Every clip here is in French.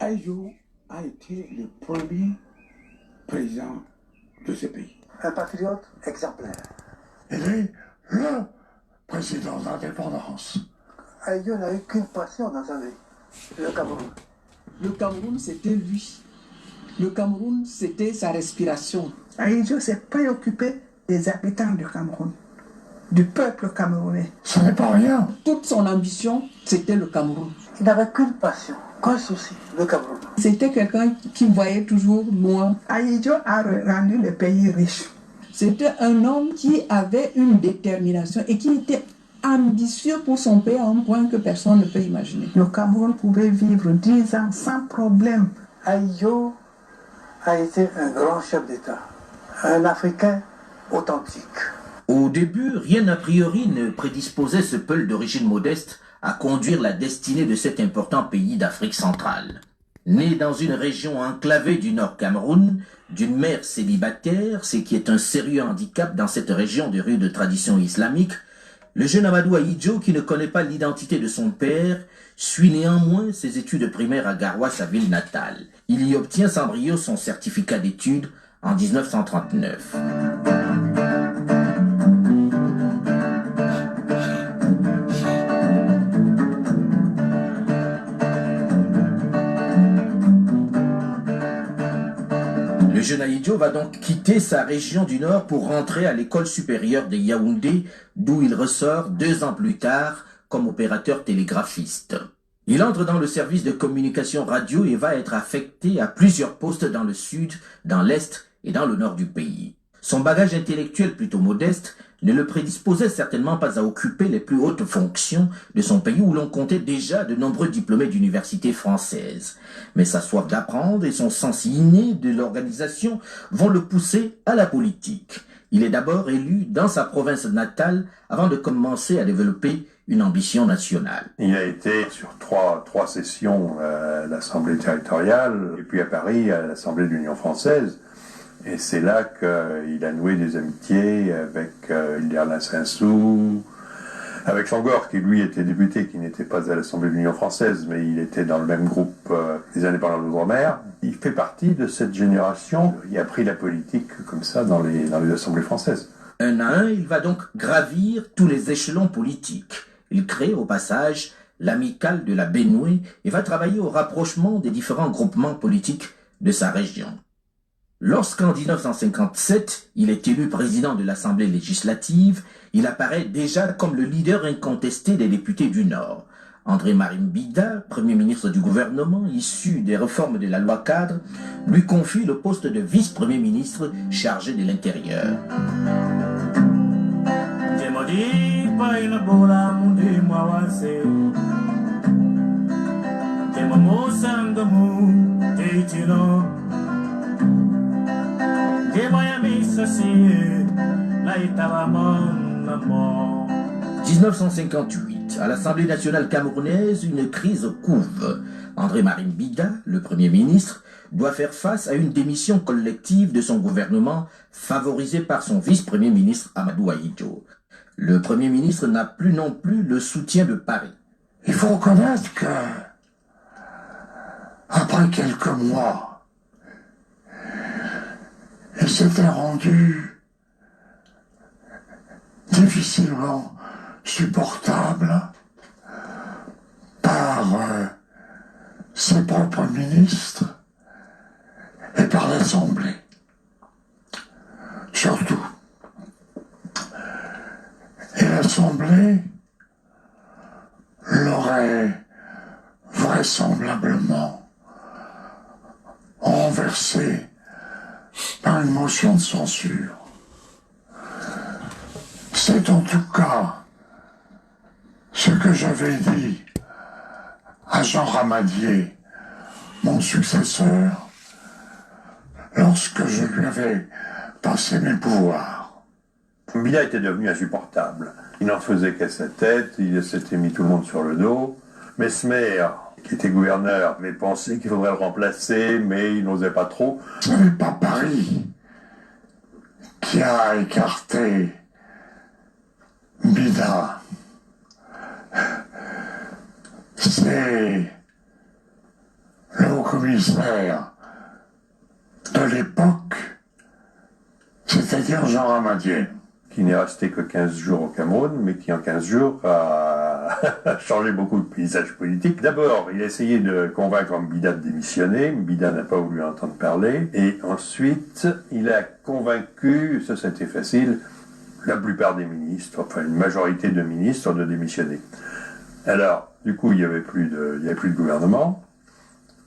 Aïdjo a été le premier président de ce pays. Un patriote exemplaire. Il est le président de l'indépendance. Aïdjo n'a eu qu'une passion dans sa vie, le Cameroun. Le Cameroun, c'était lui. Le Cameroun, c'était sa respiration. Aïdjo s'est préoccupé des habitants du Cameroun, du peuple camerounais. Ce n'est pas rien. Toute son ambition, c'était le Cameroun. Il n'avait qu'une passion, qu'un souci, le Cameroun. C'était quelqu'un qui voyait toujours loin. Aïdjo a rendu le pays riche. C'était un homme qui avait une détermination et qui était ambitieux pour son pays à un point que personne ne peut imaginer. Le Cameroun pouvait vivre 10 ans sans problème. Aïdjo a été un grand chef d'État, un Africain authentique. Au début, rien a priori ne prédisposait ce Peul d'origine modeste à conduire la destinée de cet important pays d'Afrique centrale. Né dans une région enclavée du Nord Cameroun, d'une mère célibataire, ce qui est un sérieux handicap dans cette région de rude tradition islamique, le jeune Amadou Aïdjo, qui ne connaît pas l'identité de son père, suit néanmoins ses études primaires à Garoua, sa ville natale. Il y obtient sans brio son certificat d'études en 1939. Le jeune Aïdjo va donc quitter sa région du Nord pour rentrer à l'école supérieure de Yaoundé, d'où il ressort 2 ans plus tard comme opérateur télégraphiste. Il entre dans le service de communication radio et va être affecté à plusieurs postes dans le sud, dans l'est et dans le nord du pays. Son bagage intellectuel plutôt modeste ne le prédisposait certainement pas à occuper les plus hautes fonctions de son pays où l'on comptait déjà de nombreux diplômés d'universités françaises. Mais sa soif d'apprendre et son sens inné de l'organisation vont le pousser à la politique. Il est d'abord élu dans sa province natale avant de commencer à développer une ambition nationale. Il a été sur trois sessions à l'Assemblée territoriale et puis à Paris à l'Assemblée de l'Union française. Et c'est là qu'il a noué des amitiés avec Hilderlin Saint-Sou, avec Changor, qui lui était député, qui n'était pas à l'Assemblée de l'Union française, mais il était dans le même groupe des indépendants de l'Outre-mer. Il fait partie de cette génération qui a pris la politique comme ça dans les assemblées françaises. Un à un, il va donc gravir tous les échelons politiques. Il crée au passage l'amicale de la Bénoué et va travailler au rapprochement des différents groupements politiques de sa région. Lorsqu'en 1957, il est élu président de l'Assemblée législative, il apparaît déjà comme le leader incontesté des députés du Nord. André-Marie Mbida, premier ministre du gouvernement, issu des réformes de la loi cadre, lui confie le poste de vice-premier ministre chargé de l'Intérieur. En 1958, à l'Assemblée nationale camerounaise, une crise couve. André-Marie Mbida, le Premier ministre, doit faire face à une démission collective de son gouvernement, favorisée par son vice-premier ministre Amadou Aïdjo. Le Premier ministre n'a plus non plus le soutien de Paris. Il faut reconnaître que, après quelques mois, il s'était rendu difficilement supportable par ses propres ministres et par l'Assemblée. Surtout. Et l'Assemblée l'aurait vraisemblablement renversé par une motion de censure. C'est en tout cas ce que j'avais dit à Jean Ramadier, mon successeur, lorsque je lui avais passé mes pouvoirs. Mbida était devenu insupportable. Il n'en faisait qu'à sa tête, il s'était mis tout le monde sur le dos. Mesmer, qui était gouverneur, avait pensé qu'il faudrait le remplacer, mais il n'osait pas trop. Ce n'est pas Paris qui a écarté Mbida. C'est le haut-commissaire de l'époque, c'est-à-dire Jean Ramadier. Qui n'est resté que 15 jours au Cameroun, mais qui en 15 jours a changé beaucoup de paysage politique. D'abord, il a essayé de convaincre Mbida de démissionner. Mbida n'a pas voulu entendre parler. Et ensuite, il a convaincu, ça c'était facile, la plupart des ministres, enfin une majorité de ministres, de démissionner. Alors, du coup, il n'y avait plus de gouvernement.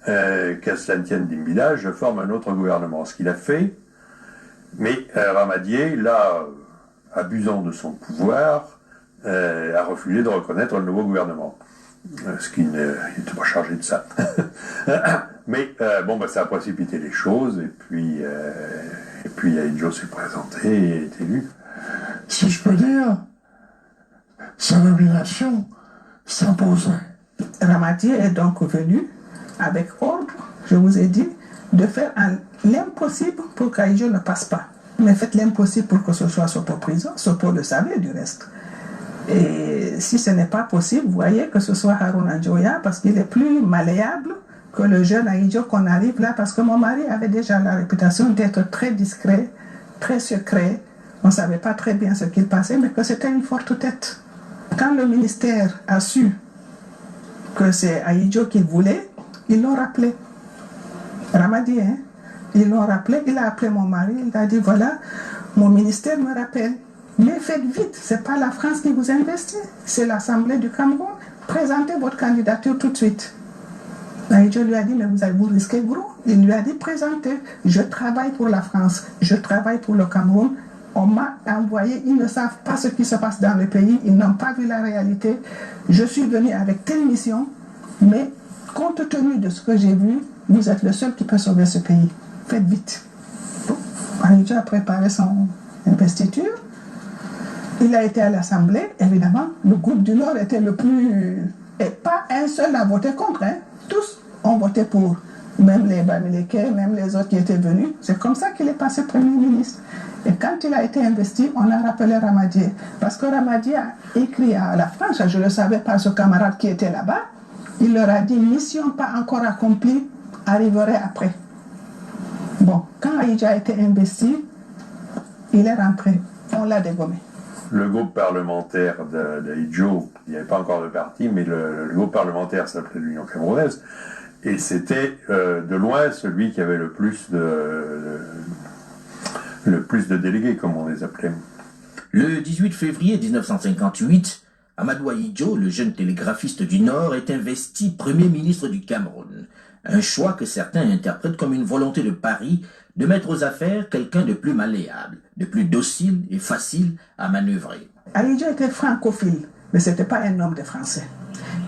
Qu'à cela ne tienne d'Mbida, je forme un autre gouvernement. Ce qu'il a fait, mais Ramadier, là, abusant de son pouvoir, a refusé de reconnaître le nouveau gouvernement. Ce qui n'était pas chargé de ça. Mais ça a précipité les choses, et puis Ahidjo s'est présenté et est élu. Si je peux dire, sa nomination s'imposait. Ramadier est donc venu avec ordre, je vous ai dit, de faire l'impossible pour qu'Ahidjo ne passe pas. Mais faites l'impossible pour que ce soit Sopo prison. Sopo le savait du reste. Et si ce n'est pas possible, vous voyez que ce soit Haruna Njoya, parce qu'il est plus malléable que le jeune Ahidjo qu'on arrive là, parce que mon mari avait déjà la réputation d'être très discret, très secret. On ne savait pas très bien ce qu'il passait, mais que c'était une forte tête. Quand le ministère a su que c'est Ahidjo qu'il voulait, ils l'ont rappelé. Ramadier, hein? Ils l'ont rappelé, il a appelé mon mari, il a dit voilà, mon ministère me rappelle. Mais faites vite, ce n'est pas la France qui vous investit, c'est l'Assemblée du Cameroun. Présentez votre candidature tout de suite. Ahidjo lui a dit, mais vous risquez gros. Il lui a dit, présentez, je travaille pour la France, je travaille pour le Cameroun. On m'a envoyé, ils ne savent pas ce qui se passe dans le pays, ils n'ont pas vu la réalité. Je suis venu avec telle mission, mais compte tenu de ce que j'ai vu, vous êtes le seul qui peut sauver ce pays. Faites vite. Bon, Ahidjo a préparé son investiture. Il a été à l'Assemblée, évidemment. Le groupe du Nord était le plus... Et pas un seul a voté contre. Hein. Tous ont voté pour. Même les Bamileke, même les autres qui étaient venus. C'est comme ça qu'il est passé Premier ministre. Et quand il a été investi, on a rappelé Ramadier. Parce que Ramadier a écrit à la France, je le savais par ce camarade qui était là-bas, il leur a dit, mission pas encore accomplie, arriverait après. Bon, quand Ahidjo a été investi, il est rentré. On l'a dégommé. Le groupe parlementaire d'Ahidjo, il n'y avait pas encore de parti, mais le groupe parlementaire s'appelait l'Union camerounaise, et c'était de loin celui qui avait le plus de délégués, comme on les appelait. Le 18 février 1958, Amadou Ahidjo, le jeune télégraphiste du Nord, est investi Premier ministre du Cameroun. Un choix que certains interprètent comme une volonté de Paris de mettre aux affaires quelqu'un de plus malléable, de plus docile et facile à manœuvrer. Ahidjo était francophile, mais ce n'était pas un homme de français.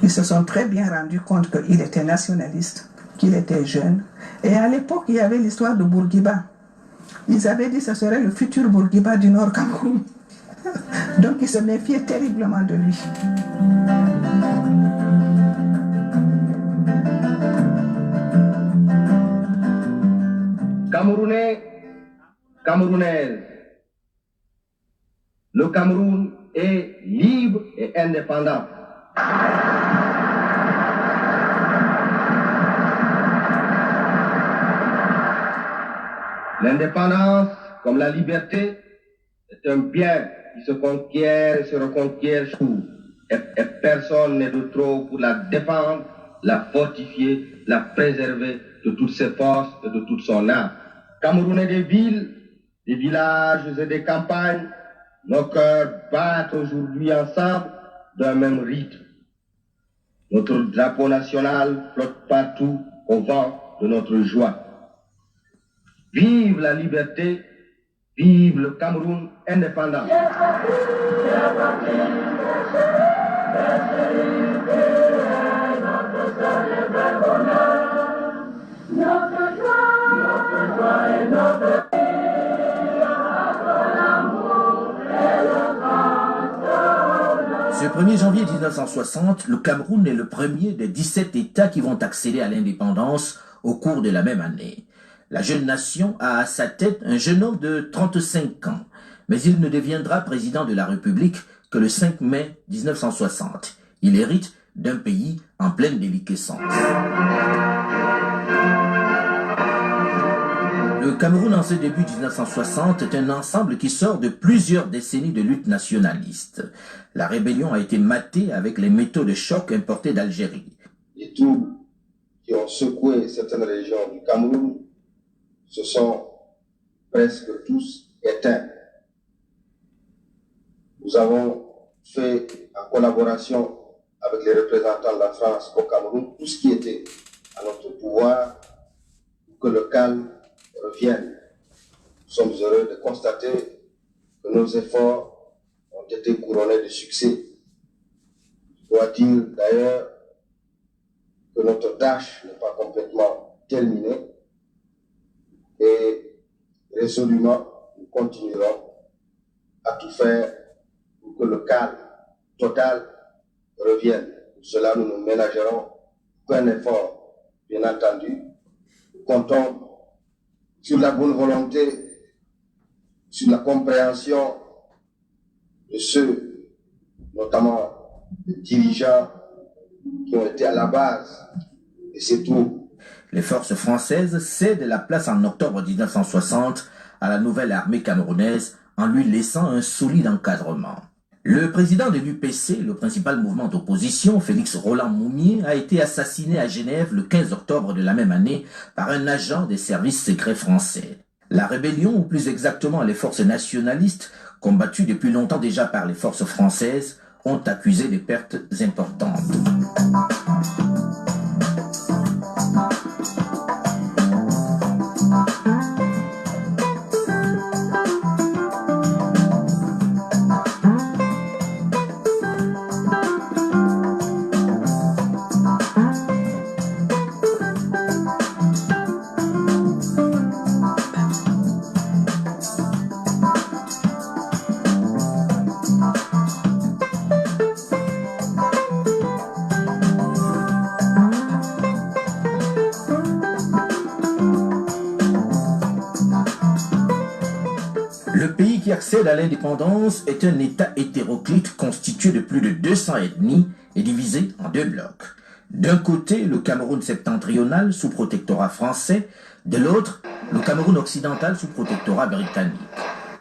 Ils se sont très bien rendus compte qu'il était nationaliste, qu'il était jeune. Et à l'époque, il y avait l'histoire de Bourguiba. Ils avaient dit que ce serait le futur Bourguiba du Nord Cameroun. Donc ils se méfiaient terriblement de lui. Camerounais, Camerounaises, le Cameroun est libre et indépendant. L'indépendance, comme la liberté, est un bien qui se conquiert et se reconquiert et personne n'est de trop pour la défendre, la fortifier, la préserver de toutes ses forces et de toute son âme. Camerounais des villes, des villages et des campagnes, nos cœurs battent aujourd'hui ensemble d'un même rythme. Notre drapeau national flotte partout au vent de notre joie. Vive la liberté, vive le Cameroun indépendant. Ce 1er janvier 1960, le Cameroun est le premier des 17 États qui vont accéder à l'indépendance au cours de la même année. La jeune nation a à sa tête un jeune homme de 35 ans, mais il ne deviendra président de la République que le 5 mai 1960. Il hérite d'un pays en pleine déliquescence. Le Cameroun en ce début 1960 est un ensemble qui sort de plusieurs décennies de lutte nationaliste. La rébellion a été matée avec les métaux de choc importés d'Algérie. Les troubles qui ont secoué certaines régions du Cameroun se sont presque tous éteints. Nous avons fait, en collaboration avec les représentants de la France au Cameroun, tout ce qui était à notre pouvoir pour que le calme revienne. Nous sommes heureux de constater que nos efforts ont été couronnés de succès. Je dois dire d'ailleurs que notre tâche n'est pas complètement terminée et résolument nous continuerons à tout faire pour que le calme total revienne. Pour cela, nous ne ménagerons aucun effort, bien entendu. Nous comptons sur la bonne volonté, sur la compréhension de ceux, notamment des dirigeants qui ont été à la base de ces troubles. Les forces françaises cèdent la place en octobre 1960 à la nouvelle armée camerounaise en lui laissant un solide encadrement. Le président de l'UPC, le principal mouvement d'opposition, Félix Roland Moumié, a été assassiné à Genève le 15 octobre de la même année par un agent des services secrets français. La rébellion, ou plus exactement les forces nationalistes, combattues depuis longtemps déjà par les forces françaises, ont accusé des pertes importantes. Le pays qui accède à l'indépendance est un État hétéroclite constitué de plus de 200 ethnies et divisé en deux blocs. D'un côté, le Cameroun septentrional sous protectorat français, de l'autre, le Cameroun occidental sous protectorat britannique.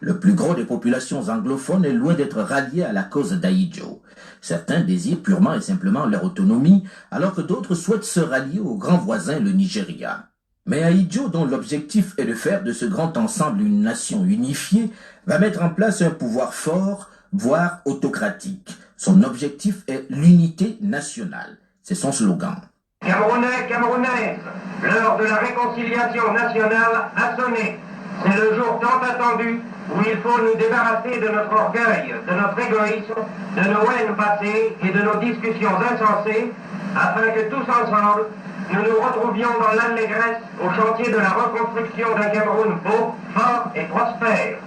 Le plus gros des populations anglophones est loin d'être rallié à la cause d'Ahidjo. Certains désirent purement et simplement leur autonomie, alors que d'autres souhaitent se rallier au grand voisin, le Nigeria. Mais Ahidjo, dont l'objectif est de faire de ce grand ensemble une nation unifiée, va mettre en place un pouvoir fort, voire autocratique. Son objectif est l'unité nationale. C'est son slogan. Camerounais, Camerounaises, l'heure de la réconciliation nationale a sonné. C'est le jour tant attendu où il faut nous débarrasser de notre orgueil, de notre égoïsme, de nos haines passées et de nos discussions insensées, afin que tous ensemble, nous nous retrouvions dans l'allégresse au chantier de la reconstruction d'un Cameroun beau, fort et prospère.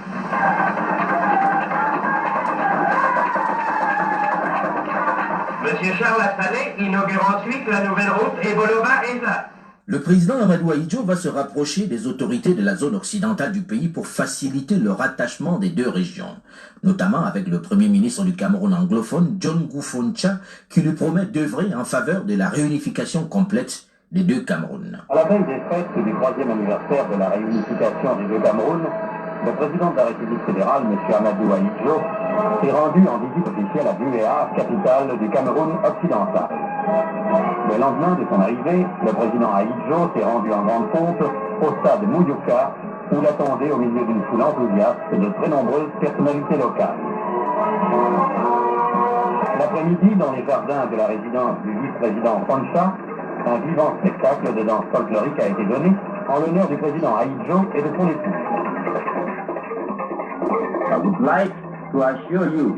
Monsieur Charles Assané inaugure ensuite la nouvelle route Eboloba-Eza. Le président Amadou Ahidjo va se rapprocher des autorités de la zone occidentale du pays pour faciliter le rattachement des deux régions, notamment avec le premier ministre du Cameroun anglophone, John Goufoncha, qui lui promet d'œuvrer en faveur de la réunification complète des deux Camerouns. À la veille des fêtes du 3e anniversaire de la réunification des deux Camerouns, le président de la République fédérale, M. Amadou Ahidjo, s'est rendu en visite officielle à Buéa, capitale du Cameroun occidental. Le lendemain de son arrivée, le président Ahidjo s'est rendu en grande pompe au stade Mouyouka, où l'attendait au milieu d'une foule enthousiaste de très nombreuses personnalités locales. L'après-midi, dans les jardins de la résidence du vice-président Poncha, un vivant spectacle de danse folklorique a été donné en l'honneur du président Ahidjo et de son épouse. I would like to assure you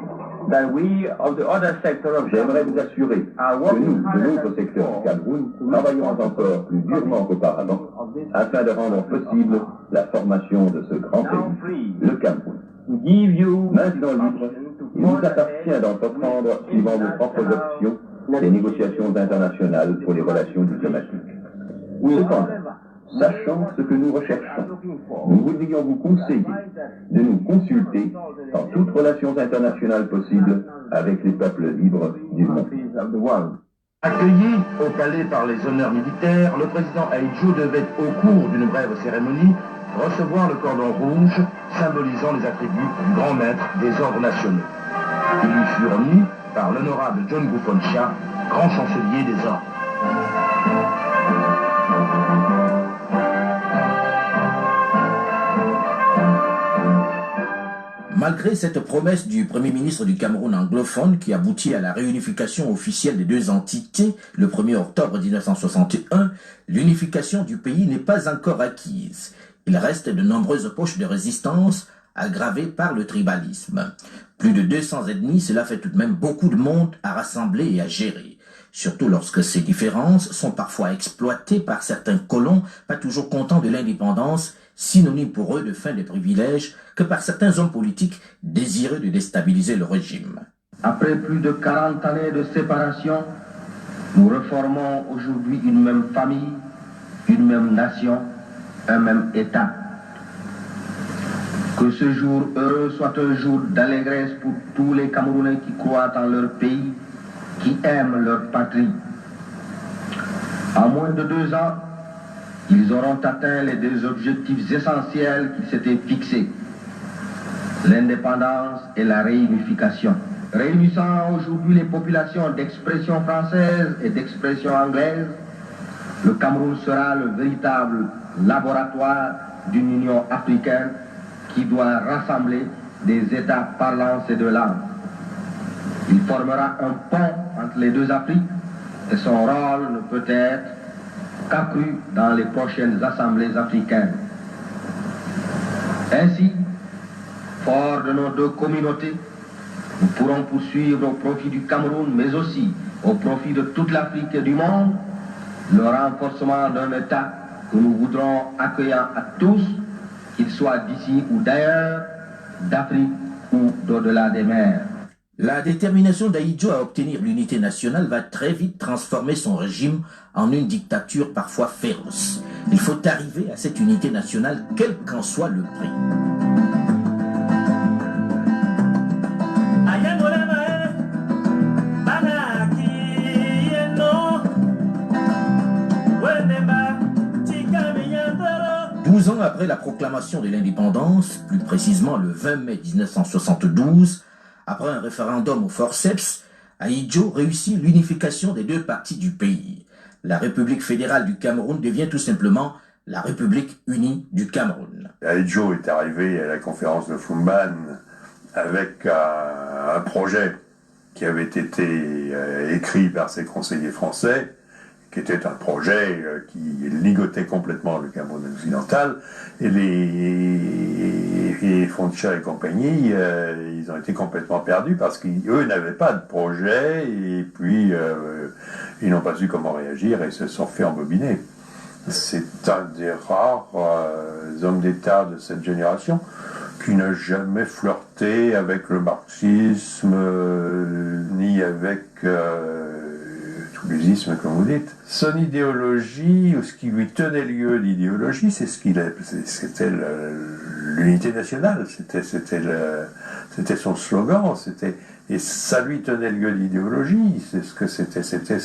that we of the other sector of J'aimerais vous assurer que nous, de l'autre secteur du Cameroun, travaillons encore plus durement qu'auparavant afin de rendre possible la formation de ce grand pays, le Cameroun. Maintenant libre, il vous appartient d'entreprendre, suivant vos propres options, les négociations internationales pour les relations diplomatiques. Cependant, sachant ce que nous recherchons, nous voudrions vous conseiller de nous consulter en toutes relations internationales possibles avec les peuples libres du monde. Accueilli au palais par les honneurs militaires, le président Ahidjo devait, au cours d'une brève cérémonie, recevoir le cordon rouge symbolisant les attributs du grand maître des ordres nationaux. Il lui fut remis par l'honorable John Gufoncha, grand chancelier des ordres. Malgré cette promesse du Premier ministre du Cameroun anglophone qui aboutit à la réunification officielle des deux entités le 1er octobre 1961, l'unification du pays n'est pas encore acquise. Il reste de nombreuses poches de résistance aggravées par le tribalisme. Plus de 200 ethnies, cela fait tout de même beaucoup de monde à rassembler et à gérer. Surtout lorsque ces différences sont parfois exploitées par certains colons pas toujours contents de l'indépendance, synonyme pour eux de fin des privilèges, que par certains hommes politiques désireux de déstabiliser le régime. Après plus de 40 années de séparation, nous reformons aujourd'hui une même famille, une même nation, un même État. Que ce jour heureux soit un jour d'allégresse pour tous les Camerounais qui croient en leur pays, qui aiment leur patrie. En moins de 2 ans, ils auront atteint les 2 objectifs essentiels qu'ils s'étaient fixés: l'indépendance et la réunification. Réunissant aujourd'hui les populations d'expression française et d'expression anglaise, le Cameroun sera le véritable laboratoire d'une union africaine qui doit rassembler des États parlants ces 2 langues. Il formera un pont entre les 2 Afriques et son rôle ne peut être qu'accru dans les prochaines assemblées africaines. Ainsi, forts de nos 2 communautés, nous pourrons poursuivre au profit du Cameroun, mais aussi au profit de toute l'Afrique et du monde, le renforcement d'un État que nous voudrons accueillant à tous, qu'ils soient d'ici ou d'ailleurs, d'Afrique ou d'au-delà des mers. La détermination d'Ahidjo à obtenir l'unité nationale va très vite transformer son régime en une dictature parfois féroce. Il faut arriver à cette unité nationale, quel qu'en soit le prix. Douze ans après la proclamation de l'indépendance, plus précisément le 20 mai 1972, après un référendum au forceps, Ahidjo réussit l'unification des 2 parties du pays. La République fédérale du Cameroun devient tout simplement la République unie du Cameroun. Ahidjo est arrivé à la conférence de Fumban avec un projet qui avait été écrit par ses conseillers français, qui était un projet qui ligotait complètement le Cameroun occidental, et les Foncha et compagnie, ils ont été complètement perdus parce qu'eux n'avaient pas de projet, et puis ils n'ont pas su comment réagir et se sont fait embobiner. C'est un des rares hommes d'État de cette génération qui n'a jamais flirté avec le marxisme, ni avec tout l'usisme, comme vous dites. Son idéologie, ou ce qui lui tenait lieu d'idéologie, c'était l'unité nationale, c'était son slogan, et ça lui tenait lieu d'idéologie, c'était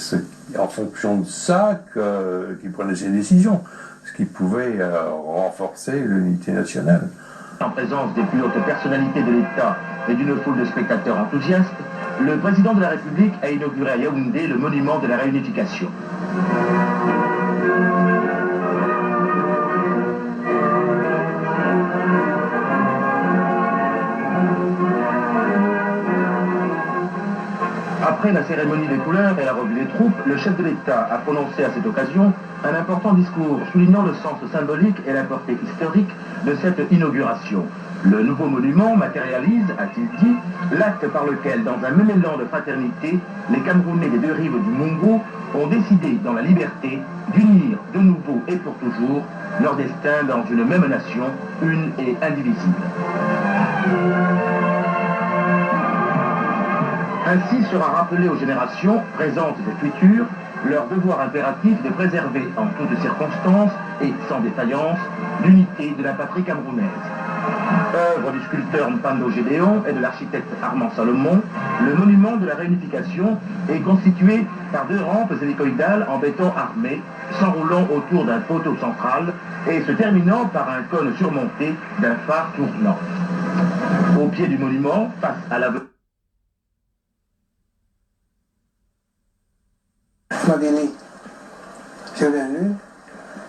en fonction de ça qu'il prenait ses décisions, ce qui pouvait renforcer l'unité nationale. En présence des plus hautes personnalités de l'État et d'une foule de spectateurs enthousiastes, le président de la République a inauguré à Yaoundé le monument de la réunification. Après la cérémonie des couleurs et la revue des troupes, le chef de l'État a prononcé à cette occasion un important discours soulignant le sens symbolique et la portée historique de cette inauguration. Le nouveau monument matérialise, a-t-il dit, l'acte par lequel, dans un même élan de fraternité, les Camerounais des 2 rives du Mungo ont décidé, dans la liberté, d'unir de nouveau et pour toujours leur destin dans une même nation, une et indivisible. Ainsi sera rappelé aux générations présentes et futures leur devoir impératif de préserver en toutes circonstances et sans défaillance l'unité de la patrie camerounaise. Œuvre du sculpteur Mpando Gédéon et de l'architecte Armand Salomon, le monument de la réunification est constitué par 2 rampes hélicoïdales en béton armé, s'enroulant autour d'un poteau central et se terminant par un cône surmonté d'un phare tournant. Au pied du monument, face à la... Madini, je l'ai lu,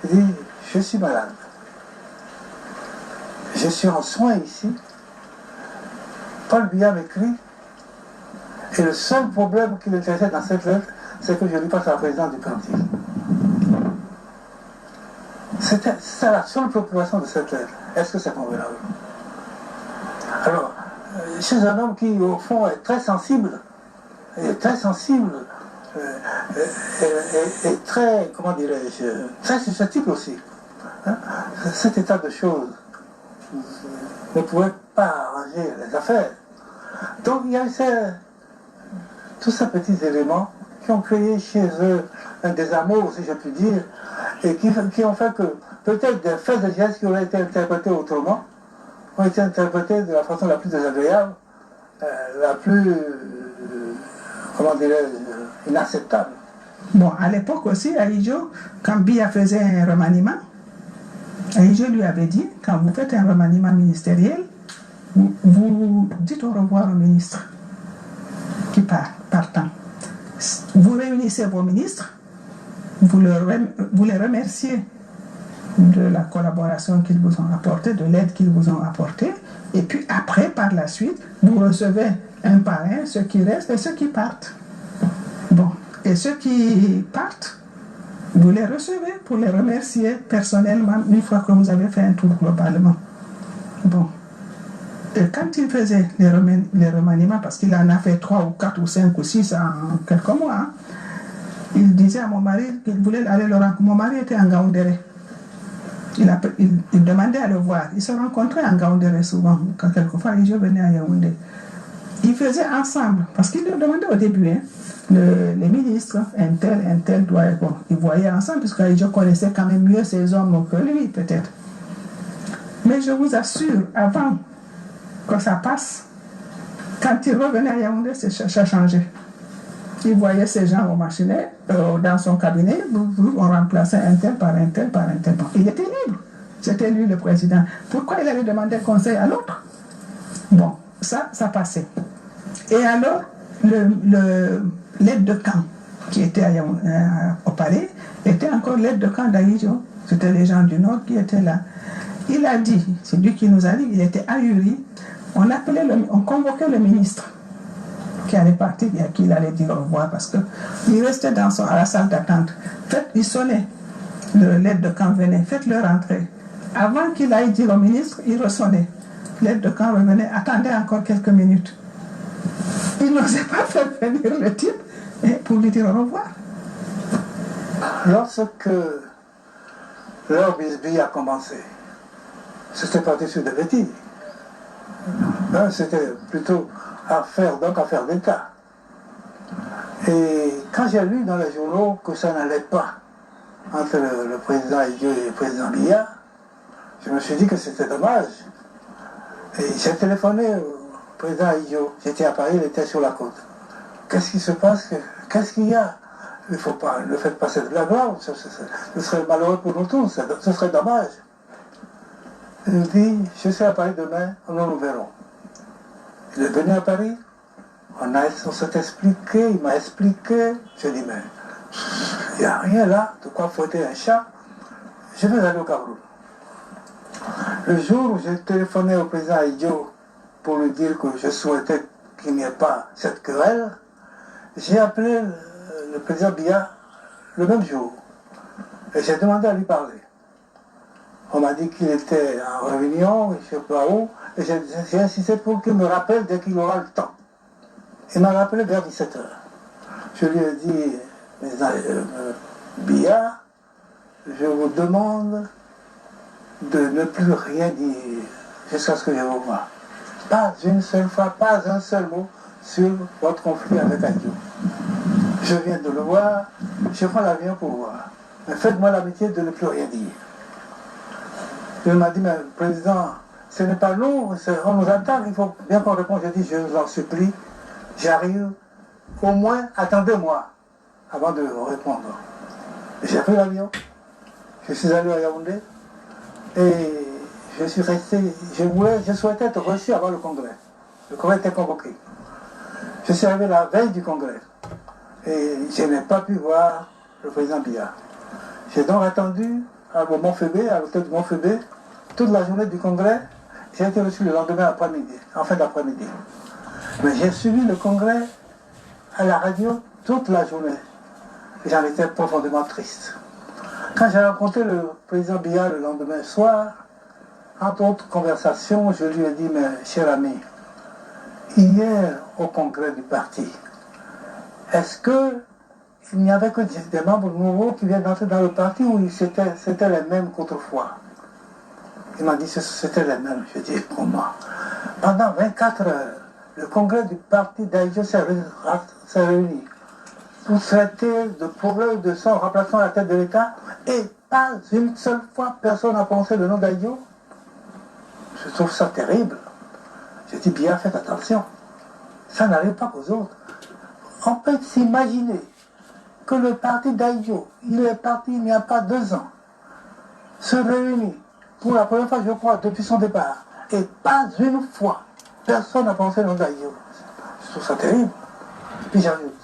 il dit, je suis malade. Je suis en soins ici. Paul Biya m'écrit, et le seul problème qui l'intéressait dans cette lettre, c'est que je lui passe à la présidence du parti. C'était la seule préoccupation de cette lettre. Est-ce que c'est convenable? Alors, chez un homme qui, au fond, est très sensible, et très très, comment dirais-je, très susceptible aussi. Hein? Cet état de choses ne pouvait pas arranger les affaires. Donc il y a eu tous ces petits éléments qui ont créé chez eux un désamour, si je puis dire, et qui ont fait que peut-être des faits et gestes qui auraient été interprétés autrement ont été interprétés de la façon la plus désagréable, la plus, comment dirais-je, inacceptable. Bon, à l'époque aussi, Ahidjo, quand Biya faisait un remaniement, Ahidjo lui avait dit, quand vous faites un remaniement ministériel, vous dites au revoir au ministre qui partant. Vous réunissez vos ministres, vous les remerciez de la collaboration qu'ils vous ont apportée, de l'aide qu'ils vous ont apportée, et puis après, par la suite, vous recevez un par un ceux qui restent et ceux qui partent. Bon, et ceux qui partent, vous les recevez pour les remercier personnellement une fois que vous avez fait un tour globalement. Bon. Et quand il faisait les remaniements, parce qu'il en a fait 3 ou 4 ou 5 ou 6 en quelques mois, hein, il disait à mon mari qu'il voulait aller le rencontrer. Mon mari était en Gaoundéré. Il demandait à le voir. Ils se rencontraient en Gaoundéré souvent. Quand quelquefois, je venais à Yaoundé. Ils faisaient ensemble, parce qu'il leur demandait au début, hein, les ministres, un tel doit être bon. Ils voyaient ensemble, puisque je connaissais quand même mieux ces hommes que lui, peut-être. Mais je vous assure, avant que ça passe, quand il revenait à Yaoundé, ça changeait. Il voyait ces gens au machinet, dans son cabinet, on remplaçait un tel par un tel par un tel. Bon, il était libre. C'était lui le président. Pourquoi il allait demander conseil à l'autre? Bon, ça passait. Et alors, l'aide de camp qui était au palais était encore l'aide de camp d'Ahidjo. C'était les gens du Nord qui étaient là. Il a dit, c'est lui qui nous a dit, il était ahuri. On convoquait le ministre qui allait partir et à qui il allait dire au revoir parce qu'il restait à la salle d'attente. Il sonnait, l'aide de camp venait, faites-le rentrer. Avant qu'il aille dire au ministre, il ressonnait. L'aide de camp revenait, attendait encore quelques minutes. Il n'osait pas faire venir le type pour lui dire au revoir. Lorsque leur bisbille a commencé, c'était parti sur des bêtises. C'était plutôt affaire d'État. Et quand j'ai lu dans les journaux que ça n'allait pas entre le président Ahidjo et le président Biya, je me suis dit que c'était dommage. Et j'ai téléphoné au président Ahidjo. J'étais à Paris, il était sur la côte. Qu'est-ce qui se passe? Qu'est-ce qu'il y a? Il ne faut pas, ne faites pas cette blague-là, ce serait malheureux pour nous tous, ce serait dommage. Il me dit, je serai à Paris demain, nous verrons. Il est venu à Paris, on s'est expliqué, il m'a expliqué. Je dis, mais il n'y a rien là, de quoi fouetter un chat. Je vais aller au Cameroun. Le jour où j'ai téléphoné au président Ahidjo pour lui dire que je souhaitais qu'il n'y ait pas cette querelle, j'ai appelé le président Biya le même jour. Et j'ai demandé à lui parler. On m'a dit qu'il était en réunion, je ne sais pas où, et j'ai insisté pour qu'il me rappelle dès qu'il aura le temps. Il m'a rappelé vers 17h. Je lui ai dit, Biya, je vous demande de ne plus rien dire jusqu'à ce que je vous voie. Pas une seule fois, pas un seul mot sur votre conflit avec Ahidjo. Je viens de le voir, je prends l'avion pour voir. Mais faites-moi l'amitié de ne plus rien dire. Il m'a dit, mais président, ce n'est pas nous, on nous attend, il faut bien qu'on réponde. J'ai dit, je vous en supplie, j'arrive, au moins attendez-moi avant de répondre. J'ai pris l'avion, je suis allé à Yaoundé et je suis resté, je souhaitais être reçu avant le congrès. Le congrès était convoqué. Je suis arrivé la veille du congrès et je n'ai pas pu voir le président Biya. J'ai donc attendu à Montfébé, à l'hôtel de Montfébé, toute la journée du congrès. J'ai été reçu le lendemain après-midi, en fin d'après-midi. Mais j'ai suivi le congrès à la radio toute la journée. J'en étais profondément triste. Quand j'ai rencontré le président Biya le lendemain soir, entre autres conversations, je lui ai dit, mais cher ami, hier au congrès du parti, est-ce qu'il n'y avait que des membres nouveaux qui viennent d'entrer dans le parti ou c'était les mêmes qu'autrefois? Il m'a dit c'était les mêmes. Je dis comment? Pendant 24 heures, le congrès du parti d'Aïdjo s'est réuni pour traiter de problèmes de son remplacement à la tête de l'État et pas une seule fois personne n'a pensé le nom d'Aïdjo. Je trouve ça terrible. Je dis bien, faites attention. Ça n'arrive pas aux autres. On peut s'imaginer que le parti d'Aïdjo, il est parti il n'y a pas 2 ans, se réunit pour la première fois, je crois, depuis son départ. Et pas une fois, personne n'a pensé le nom d'Aïdjo. Je trouve ça terrible. Puis j'ajoute,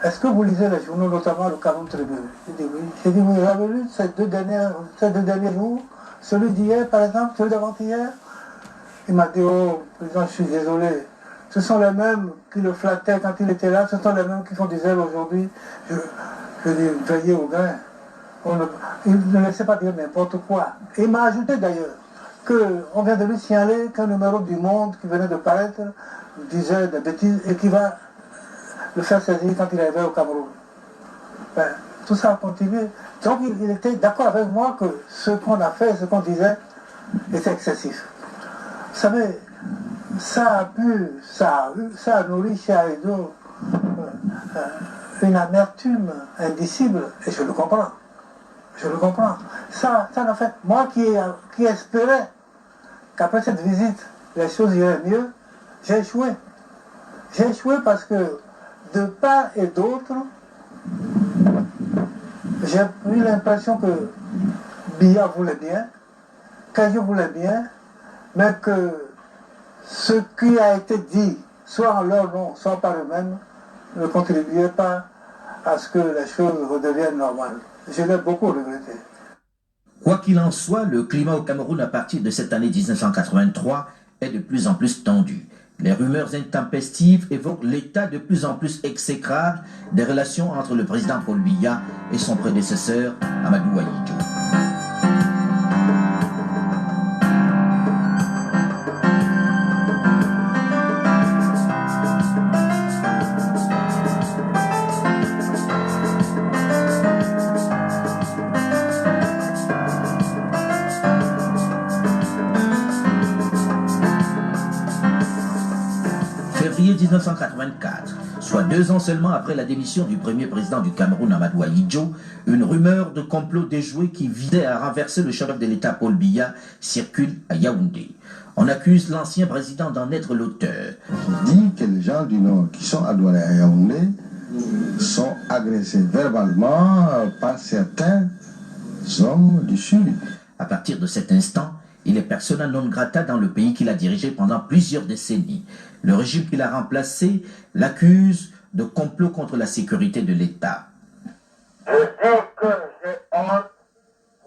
est-ce que vous lisez les journaux, notamment le Cameroun Tribune? J'ai dit oui. J'ai dit, vous avez lu ces deux derniers jours, celui d'hier par exemple, celui d'avant-hier? Il m'a dit, oh, président, je suis désolé. Ce sont les mêmes qui le flattaient quand il était là, ce sont les mêmes qui font du zèle aujourd'hui. Je dis, veillez au grain. Il ne laissait pas dire n'importe quoi. Et il m'a ajouté d'ailleurs qu'on vient de lui signaler qu'un numéro du Monde qui venait de paraître disait des bêtises et qui va le faire saisir quand il arrivait au Cameroun. Ben, tout ça a continué. Donc il était d'accord avec moi que ce qu'on a fait, ce qu'on disait, était excessif. Vous savez, ça a nourri chez Aïdjo une amertume indicible, et je le comprends. Je le comprends. Ça en fait, moi qui espérais qu'après cette visite, les choses iraient mieux, j'ai échoué. J'ai échoué parce que, de part et d'autre, j'ai eu l'impression que Biya voulait bien, qu'Aïdjo voulait bien, mais que ce qui a été dit, soit en leur nom, soit par eux-mêmes, ne contribuait pas à ce que les choses redeviennent normales. Je l'ai beaucoup regretté. Quoi qu'il en soit, le climat au Cameroun à partir de cette année 1983 est de plus en plus tendu. Les rumeurs intempestives évoquent l'état de plus en plus exécrable des relations entre le président Paul Biya et son prédécesseur Amadou Ahidjo. Février 1984, soit 2 ans seulement après la démission du premier président du Cameroun, Amadou Ahidjo, une rumeur de complot déjoué qui visait à renverser le chef de l'État Paul Biya circule à Yaoundé. On accuse l'ancien président d'en être l'auteur. Dit que les gens du Nord qui sont à Douala et à Yaoundé sont agressés verbalement par certains hommes du Sud. À partir de cet instant, il est persona non grata dans le pays qu'il a dirigé pendant plusieurs décennies. Le régime qu'il a remplacé l'accuse de complot contre la sécurité de l'État. Je dis que j'ai honte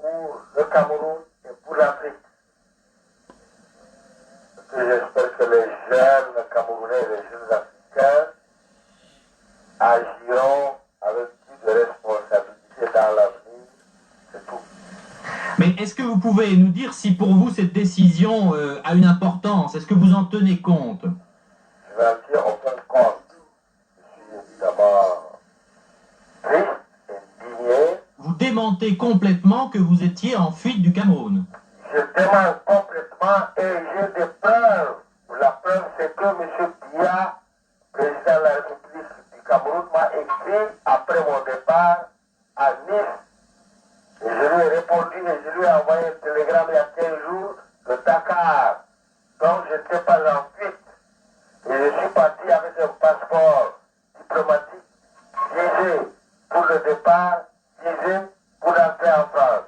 pour le Cameroun et pour l'Afrique. J'espère que les jeunes Camerounais et les jeunes Africains agiront avec plus de responsabilité dans l'avenir. C'est tout. Mais est-ce que vous pouvez nous dire si pour vous cette décision a une importance? Est-ce que vous en tenez compte? Je vais en tenir aucun compte. Je suis évidemment triste, indigné. Vous démentez complètement que vous étiez en fuite du Cameroun? Je dément complètement et j'ai des preuves. La preuve, c'est que M. Biya, président de la République du Cameroun, m'a écrit après mon départ à Nice. Et je lui ai répondu et je lui ai envoyé un télégramme il y a 15 jours de Dakar. Donc je n'étais pas en fuite. Et je suis parti avec un passeport diplomatique piégé pour le départ, disait pour entrer en France.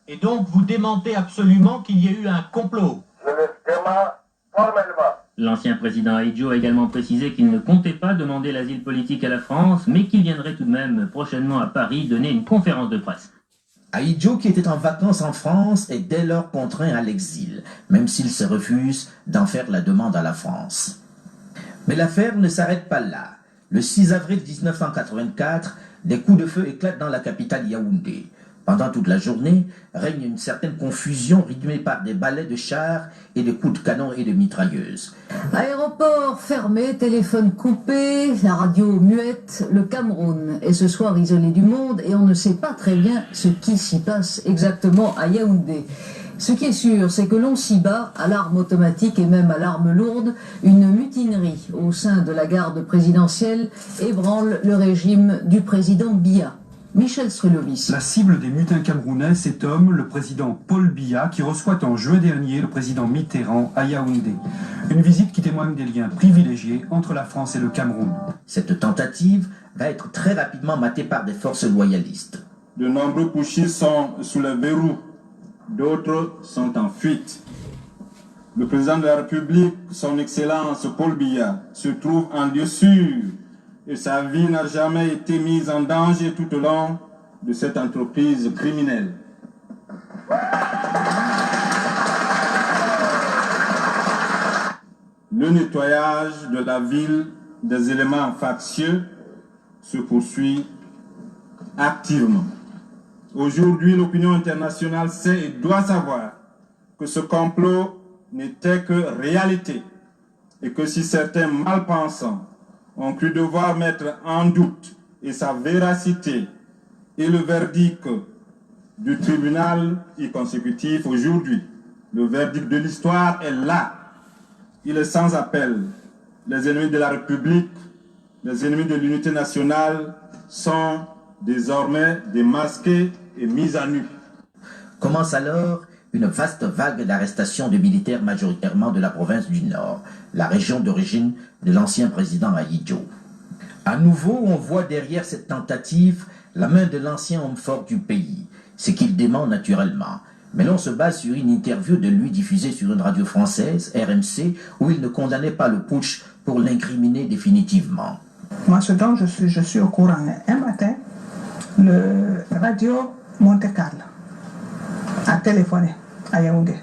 Et donc vous démentez absolument qu'il y ait eu un complot? Je le dément formellement. L'ancien président Ahidjo a également précisé qu'il ne comptait pas demander l'asile politique à la France, mais qu'il viendrait tout de même prochainement à Paris donner une conférence de presse. Ahidjo, qui était en vacances en France, est dès lors contraint à l'exil, même s'il se refuse d'en faire la demande à la France. Mais l'affaire ne s'arrête pas là. Le 6 avril 1984, des coups de feu éclatent dans la capitale Yaoundé. Pendant toute la journée, règne une certaine confusion rythmée par des balais de chars et des coups de canon et de mitrailleuses. Aéroport fermé, téléphone coupé, la radio muette, le Cameroun est ce soir isolé du monde et on ne sait pas très bien ce qui s'y passe exactement à Yaoundé. Ce qui est sûr, c'est que l'on s'y bat à l'arme automatique et même à l'arme lourde. Une mutinerie au sein de la garde présidentielle ébranle le régime du président Biya. Michel Srulovic. La cible des mutins camerounais, cet homme, le président Paul Biya, qui reçoit en juin dernier le président Mitterrand à Yaoundé. Une visite qui témoigne des liens privilégiés entre la France et le Cameroun. Cette tentative va être très rapidement matée par des forces loyalistes. De nombreux putschistes sont sous le verrou, d'autres sont en fuite. Le président de la République, son Excellence Paul Biya, se trouve en lieu sûr et sa vie n'a jamais été mise en danger tout au long de cette entreprise criminelle. Le nettoyage de la ville des éléments factieux se poursuit activement. Aujourd'hui, l'opinion internationale sait et doit savoir que ce complot n'était que réalité et que si certains malpensants ont cru devoir mettre en doute et sa véracité et le verdict du tribunal y consécutif aujourd'hui. Le verdict de l'histoire est là. Il est sans appel. Les ennemis de la République, les ennemis de l'unité nationale sont désormais démasqués et mis à nu. Commence alors une vaste vague d'arrestations de militaires majoritairement de la province du Nord, la région d'origine de l'ancien président Ahidjo. À nouveau, on voit derrière cette tentative la main de l'ancien homme fort du pays, ce qu'il dément naturellement. Mais l'on se base sur une interview de lui diffusée sur une radio française, RMC, où il ne condamnait pas le putsch pour l'incriminer définitivement. Moi, ce dont je suis au courant, un matin, le radio Monte Carlo a téléphoné à Yaoundé,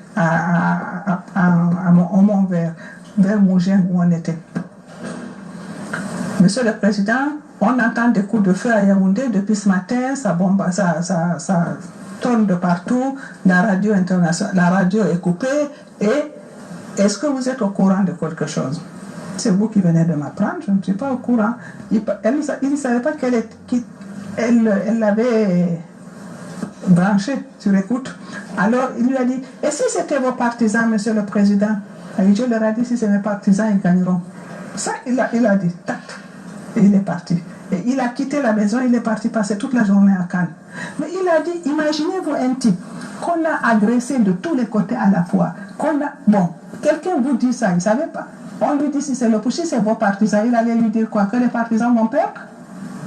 au Mont Vert, vers Mougin où on était. Monsieur le Président, on entend des coups de feu à Yaoundé depuis ce matin, ça tourne de partout, la radio internationale, la radio est coupée, et est-ce que vous êtes au courant de quelque chose? C'est vous qui venez de m'apprendre, je ne suis pas au courant. Elle ne savait pas qu'elle l'avait branché sur écoute. Alors il lui a dit, et si c'était vos partisans, Monsieur le Président? Et je leur ai dit, si c'est mes partisans, ils gagneront. Ça, il a dit, tac, et il est parti. Et il a quitté la maison, il est parti passer toute la journée à Cannes. Mais il a dit, imaginez-vous un type qu'on a agressé de tous les côtés à la fois. Bon, quelqu'un vous dit ça, il ne savait pas. On lui dit, si c'est le putsch, si c'est vos partisans, il allait lui dire quoi? Que les partisans vont perdre?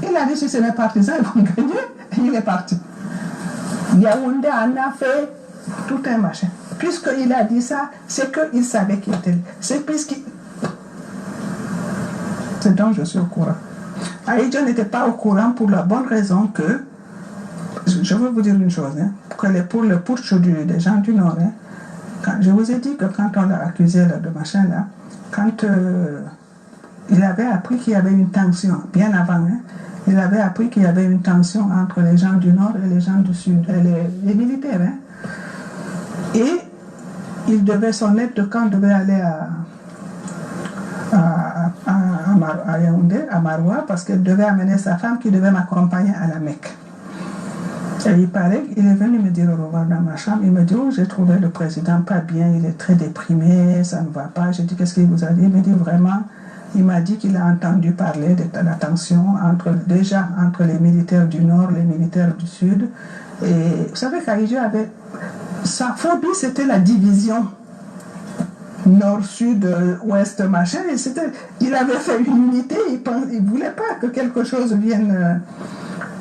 Il a dit, si c'est mes partisans, ils vont gagner. Et il est parti. Yaoundé en a fait tout un machin. Puisqu'il a dit ça, c'est qu'il savait qu'il était... C'est dont je suis au courant. Ahidjo n'était pas au courant pour la bonne raison que, je veux vous dire une chose, hein, que pour le putsch des gens du Nord, hein, je vous ai dit que quand on l'a accusé de machin là, quand il avait appris qu'il y avait une tension, bien avant, hein, il avait appris qu'il y avait une tension entre les gens du Nord et les gens du Sud, les militaires. Hein. Et son aide de camp devait aller à Yaoundé, à Maroua, parce qu'elle devait amener sa femme qui devait m'accompagner à la Mecque. Et il paraît qu'il est venu me dire au revoir dans ma chambre. Il me dit, oh, j'ai trouvé le président pas bien, il est très déprimé, ça ne va pas. J'ai dit, qu'est-ce qu'il vous a dit? Il me dit, vraiment, il m'a dit qu'il a entendu parler de la tension déjà entre les militaires du Nord, les militaires du Sud. Et vous savez qu'Ahidjo avait... Sa phobie, c'était la division Nord, Sud, Ouest, machin. Il avait fait une unité, il ne voulait pas que quelque chose vienne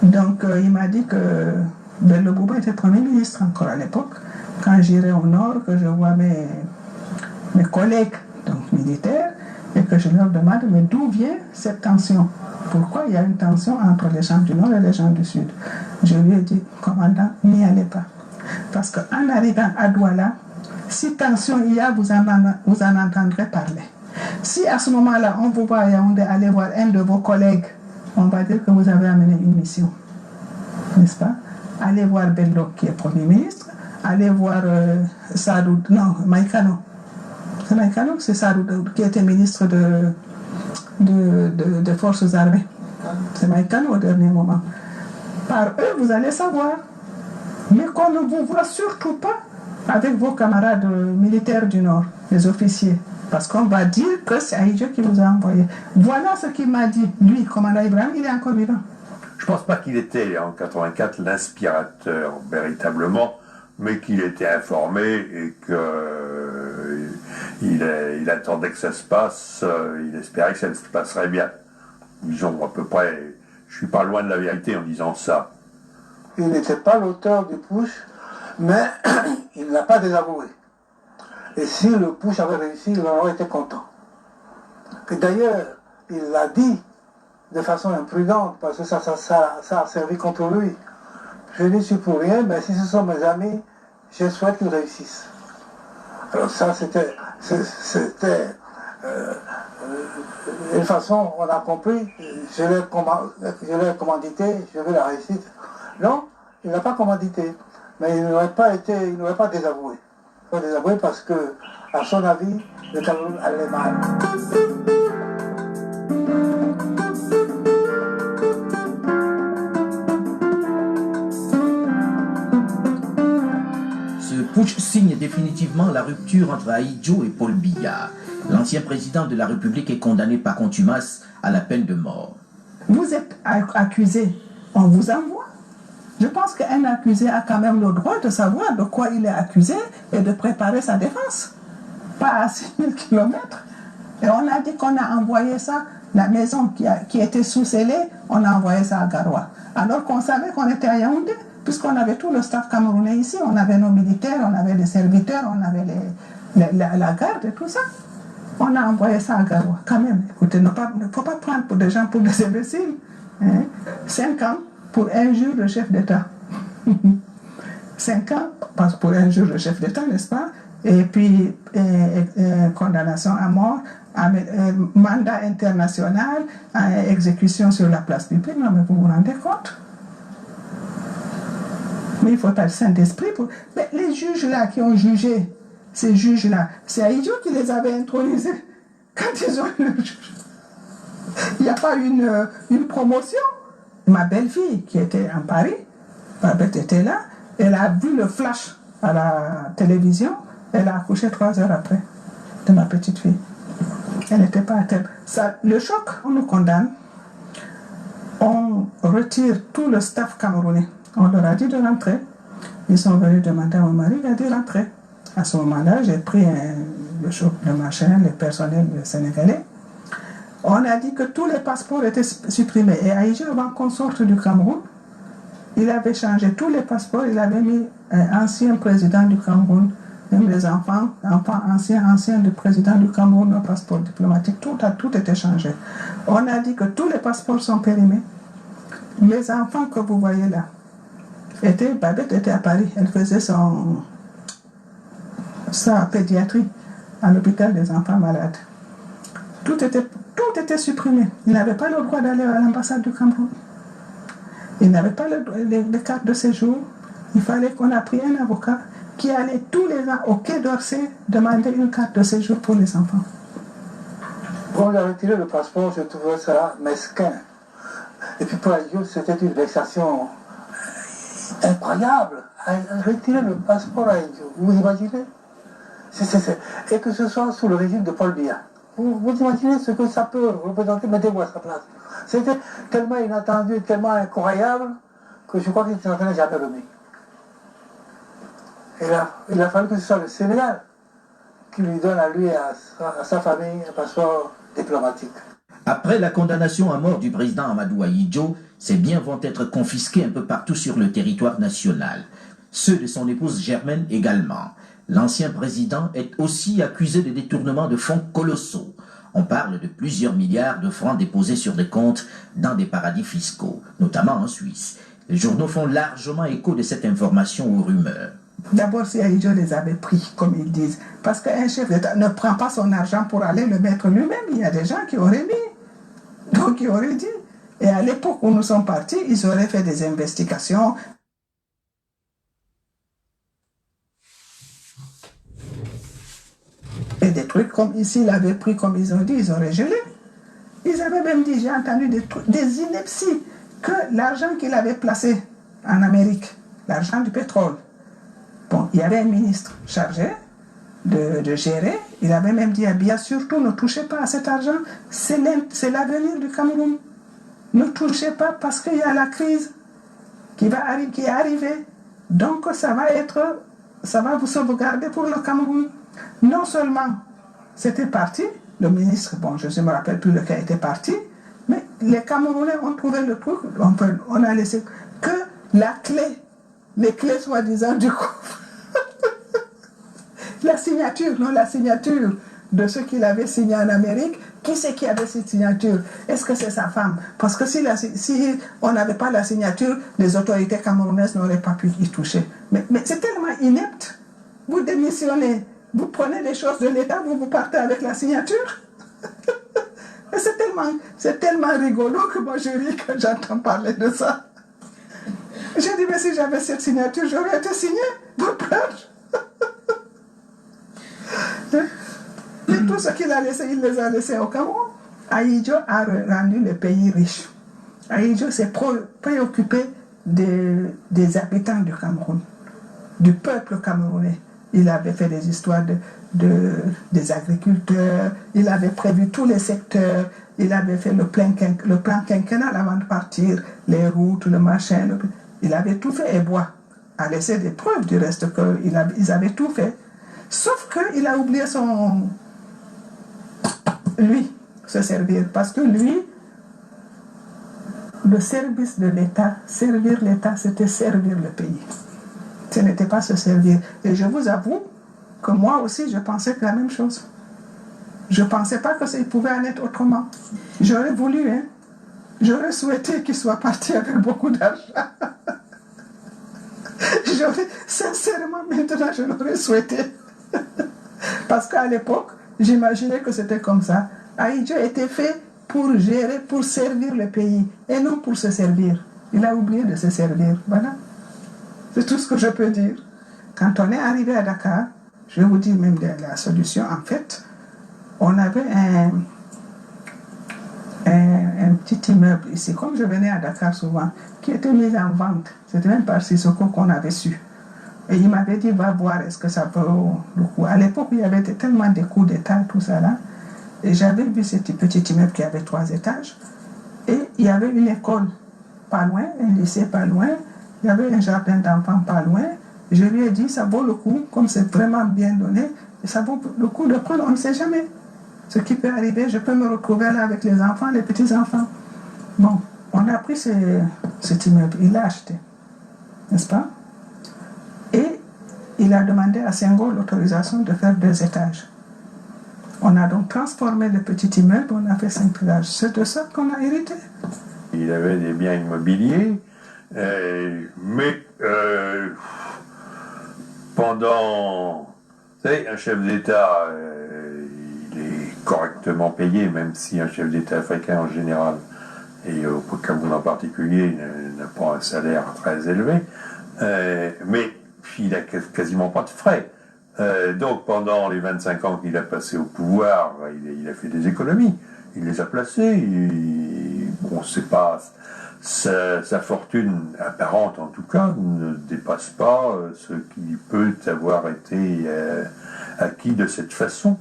Donc il m'a dit que Bello Bouba était Premier ministre encore à l'époque. Quand j'irai au nord, que je vois mes collègues donc militaires, et que je leur demande, mais d'où vient cette tension? Pourquoi il y a une tension entre les gens du nord et les gens du sud? Je lui ai dit, commandant, n'y allez pas. Parce qu'en arrivant à Douala, si tension il y a, vous en entendrez parler. Si à ce moment-là, on vous voit à Yaoundé aller voir un de vos collègues, on va dire que vous avez amené une mission. N'est-ce pas? Allez voir Bello, qui est Premier ministre. Allez voir Sadou, non, Maïkano. C'est Maïkano, c'est Sadou, qui était ministre de Forces armées. C'est Maïkano au dernier moment. Par eux, vous allez savoir. Mais qu'on ne vous voit surtout pas avec vos camarades militaires du Nord, les officiers. Parce qu'on va dire que c'est Aïdjo qui vous a envoyé. Voilà ce qu'il m'a dit. Lui, commandant Ibrahim, il est encore vivant. Je ne pense pas qu'il était en 84 l'inspirateur véritablement, mais qu'il était informé et qu'il attendait que ça se passe, il espérait que ça se passerait bien. Disons à peu près, je ne suis pas loin de la vérité en disant ça. Il n'était pas l'auteur du push, mais il ne l'a pas désavoué. Et si le push avait réussi, il en aurait été content. Et d'ailleurs, il l'a dit de façon imprudente, parce que ça a servi contre lui. Je n'y suis pour rien, mais si ce sont mes amis, je souhaite qu'ils réussissent. Alors ça, c'était une façon, on a compris, je l'ai commandité, je veux la réussite. Non, il n'a pas commandité, mais il n'aurait pas désavoué. Il n'aurait pas désavoué parce que, à son avis, le Cameroun allait mal. Ce putsch signe définitivement la rupture entre Aïdjo et Paul Biya. L'ancien président de la République est condamné par contumace à la peine de mort. Vous êtes accusé, on vous envoie. Je pense qu'un accusé a quand même le droit de savoir de quoi il est accusé et de préparer sa défense. Pas à 6000 km. Et on a dit qu'on a envoyé ça, la maison qui était sous-scellée, on a envoyé ça à Garoua. Alors qu'on savait qu'on était à Yaoundé, puisqu'on avait tout le staff camerounais ici, on avait nos militaires, on avait les serviteurs, on avait la garde et tout ça. On a envoyé ça à Garoua. Quand même, écoutez, il ne faut pas prendre pour des gens pour des imbéciles. 5 ans pour injure de chef d'État. 5 ans pour injure de chef d'État, n'est-ce pas? Et puis, condamnation à mort, mandat international, exécution sur la place publique. Non, mais vous vous rendez compte? Mais il faut pas le Saint-Esprit pour... Mais les juges là qui ont jugé, ces juges-là, c'est Aïdjo qui les avait intronisés. Quand ils ont eu le juge, il n'y a pas une promotion. Ma belle-fille qui était en Paris, Babette était là, elle a vu le flash à la télévision, elle a accouché 3 heures après de ma petite fille. Elle n'était pas à terre. Le choc, on nous condamne, on retire tout le staff camerounais. On leur a dit de rentrer. Ils sont venus demander à mon mari, il a dit rentrer. À ce moment-là, j'ai pris le choc de machin, le personnel sénégalais. On a dit que tous les passeports étaient supprimés. Et Aïdjo, avant qu'on sorte du Cameroun, il avait changé tous les passeports. Il avait mis un ancien président du Cameroun, même les enfants anciens du président du Cameroun, nos passeports diplomatiques, tout était changé. On a dit que tous les passeports sont périmés. Les enfants que vous voyez là, Babette était à Paris. Elle faisait sa pédiatrie à l'hôpital des enfants malades. Tout était supprimé. Il n'avait pas le droit d'aller à l'ambassade du Cameroun. Il n'avait pas les cartes de séjour. Il fallait qu'on ait pris un avocat qui allait tous les ans au Quai d'Orsay demander une carte de séjour pour les enfants. Quand on a retiré le passeport, je trouvais ça mesquin. Et puis pour Aïdjo, c'était une vexation incroyable. Retirer le passeport à Aïdjo, vous imaginez? Et que ce soit sous le régime de Paul Biya. Vous imaginez ce que ça peut représenter? Mettez-vous à sa place. C'était tellement inattendu, tellement incroyable, que je crois qu'il ne s'en est jamais remis. Il a fallu que ce soit le Sénégal qui lui donne à lui et à sa famille un passeport diplomatique. Après la condamnation à mort du président Amadou Ahidjo, ses biens vont être confisqués un peu partout sur le territoire national. Ceux de son épouse Germaine également. L'ancien président est aussi accusé de détournement de fonds colossaux. On parle de plusieurs milliards de francs déposés sur des comptes dans des paradis fiscaux, notamment en Suisse. Les journaux font largement écho de cette information aux rumeurs. D'abord, si Ahidjo les avait pris, comme ils disent, parce qu'un chef d'État ne prend pas son argent pour aller le mettre lui-même. Il y a des gens qui auraient mis, donc ils auraient dit. Et à l'époque où nous sommes partis, ils auraient fait des investigations. Et des trucs comme ici, il avait pris, comme ils ont dit, ils auraient gelé. Ils avaient même dit, j'ai entendu des inepties, que l'argent qu'il avait placé en Amérique, l'argent du pétrole, bon, il y avait un ministre chargé de gérer, il avait même dit à Biya, surtout ne touchez pas à cet argent, c'est l'avenir du Cameroun. Ne touchez pas parce qu'il y a la crise qui est arrivée. Donc ça va vous sauvegarder pour le Cameroun. Non seulement c'était parti, le ministre, bon, je ne me rappelle plus lequel était parti, mais les Camerounais ont trouvé le truc, on a laissé que la clé, les clés soi-disant du coffre. La signature de ce qu'il avait signé en Amérique, qui c'est qui avait cette signature? Est-ce que c'est sa femme? Parce que si on n'avait pas la signature, les autorités camerounaises n'auraient pas pu y toucher. Mais c'est tellement inepte. Vous démissionnez, vous prenez les choses de l'État, vous partez avec la signature. C'est tellement rigolo que moi je ris quand j'entends parler de ça. J'ai dit, mais si j'avais cette signature, j'aurais été signé. Vous peur. Et tout ce qu'il a laissé, il les a laissés au Cameroun. Ahidjo a rendu le pays riche. Ahidjo s'est préoccupé des habitants du Cameroun, du peuple camerounais. Il avait fait des histoires des agriculteurs, il avait prévu tous les secteurs, il avait fait le plan quinquennal avant de partir, les routes, le machin, il avait tout fait et Bois a laissé des preuves du reste qu'ils avaient tout fait. Sauf qu'il a oublié se servir. Parce que lui, le service de l'État, servir l'État, c'était servir le pays. Ce n'était pas se servir. Et je vous avoue que moi aussi, je pensais que la même chose. Je ne pensais pas que ça pouvait en être autrement. J'aurais voulu, j'aurais souhaité qu'il soit parti avec beaucoup d'argent. Sincèrement, maintenant, je l'aurais souhaité. Parce qu'à l'époque, j'imaginais que c'était comme ça. Ahidjo était fait pour gérer, pour servir le pays, et non pour se servir. Il a oublié de se servir. Voilà. C'est tout ce que je peux dire. Quand on est arrivé à Dakar, je vais vous dire même de la solution. En fait, on avait un petit immeuble ici, comme je venais à Dakar souvent, qui était mis en vente. C'était même par Sissoko qu'on avait su. Et il m'avait dit, va voir, est-ce que ça vaut le coup. À l'époque, il y avait tellement de coups d'État, tout ça là. Et j'avais vu ce petit immeuble qui avait 3 étages. Et il y avait une école pas loin, un lycée pas loin. Il y avait un jardin d'enfants pas loin. Je lui ai dit, ça vaut le coup, comme c'est vraiment bien donné, ça vaut le coup de prendre, on ne sait jamais. Ce qui peut arriver, je peux me retrouver là avec les enfants, les petits-enfants. Bon, on a pris cet immeuble, il l'a acheté, n'est-ce pas? Et il a demandé à Senghor l'autorisation de faire 2 étages. On a donc transformé le petit immeuble, on a fait 5 étages. C'est de ça qu'on a hérité. Il avait des biens immobiliers, mais pendant... Vous savez, un chef d'État, il est correctement payé, même si un chef d'État africain en général, et au Cameroun en particulier, n'a pas un salaire très élevé, mais il n'a quasiment pas de frais. Donc pendant les 25 ans qu'il a passé au pouvoir, il a fait des économies, il les a placées, bon, c'est pas... Sa fortune apparente, en tout cas, ne dépasse pas ce qui peut avoir été acquis de cette façon.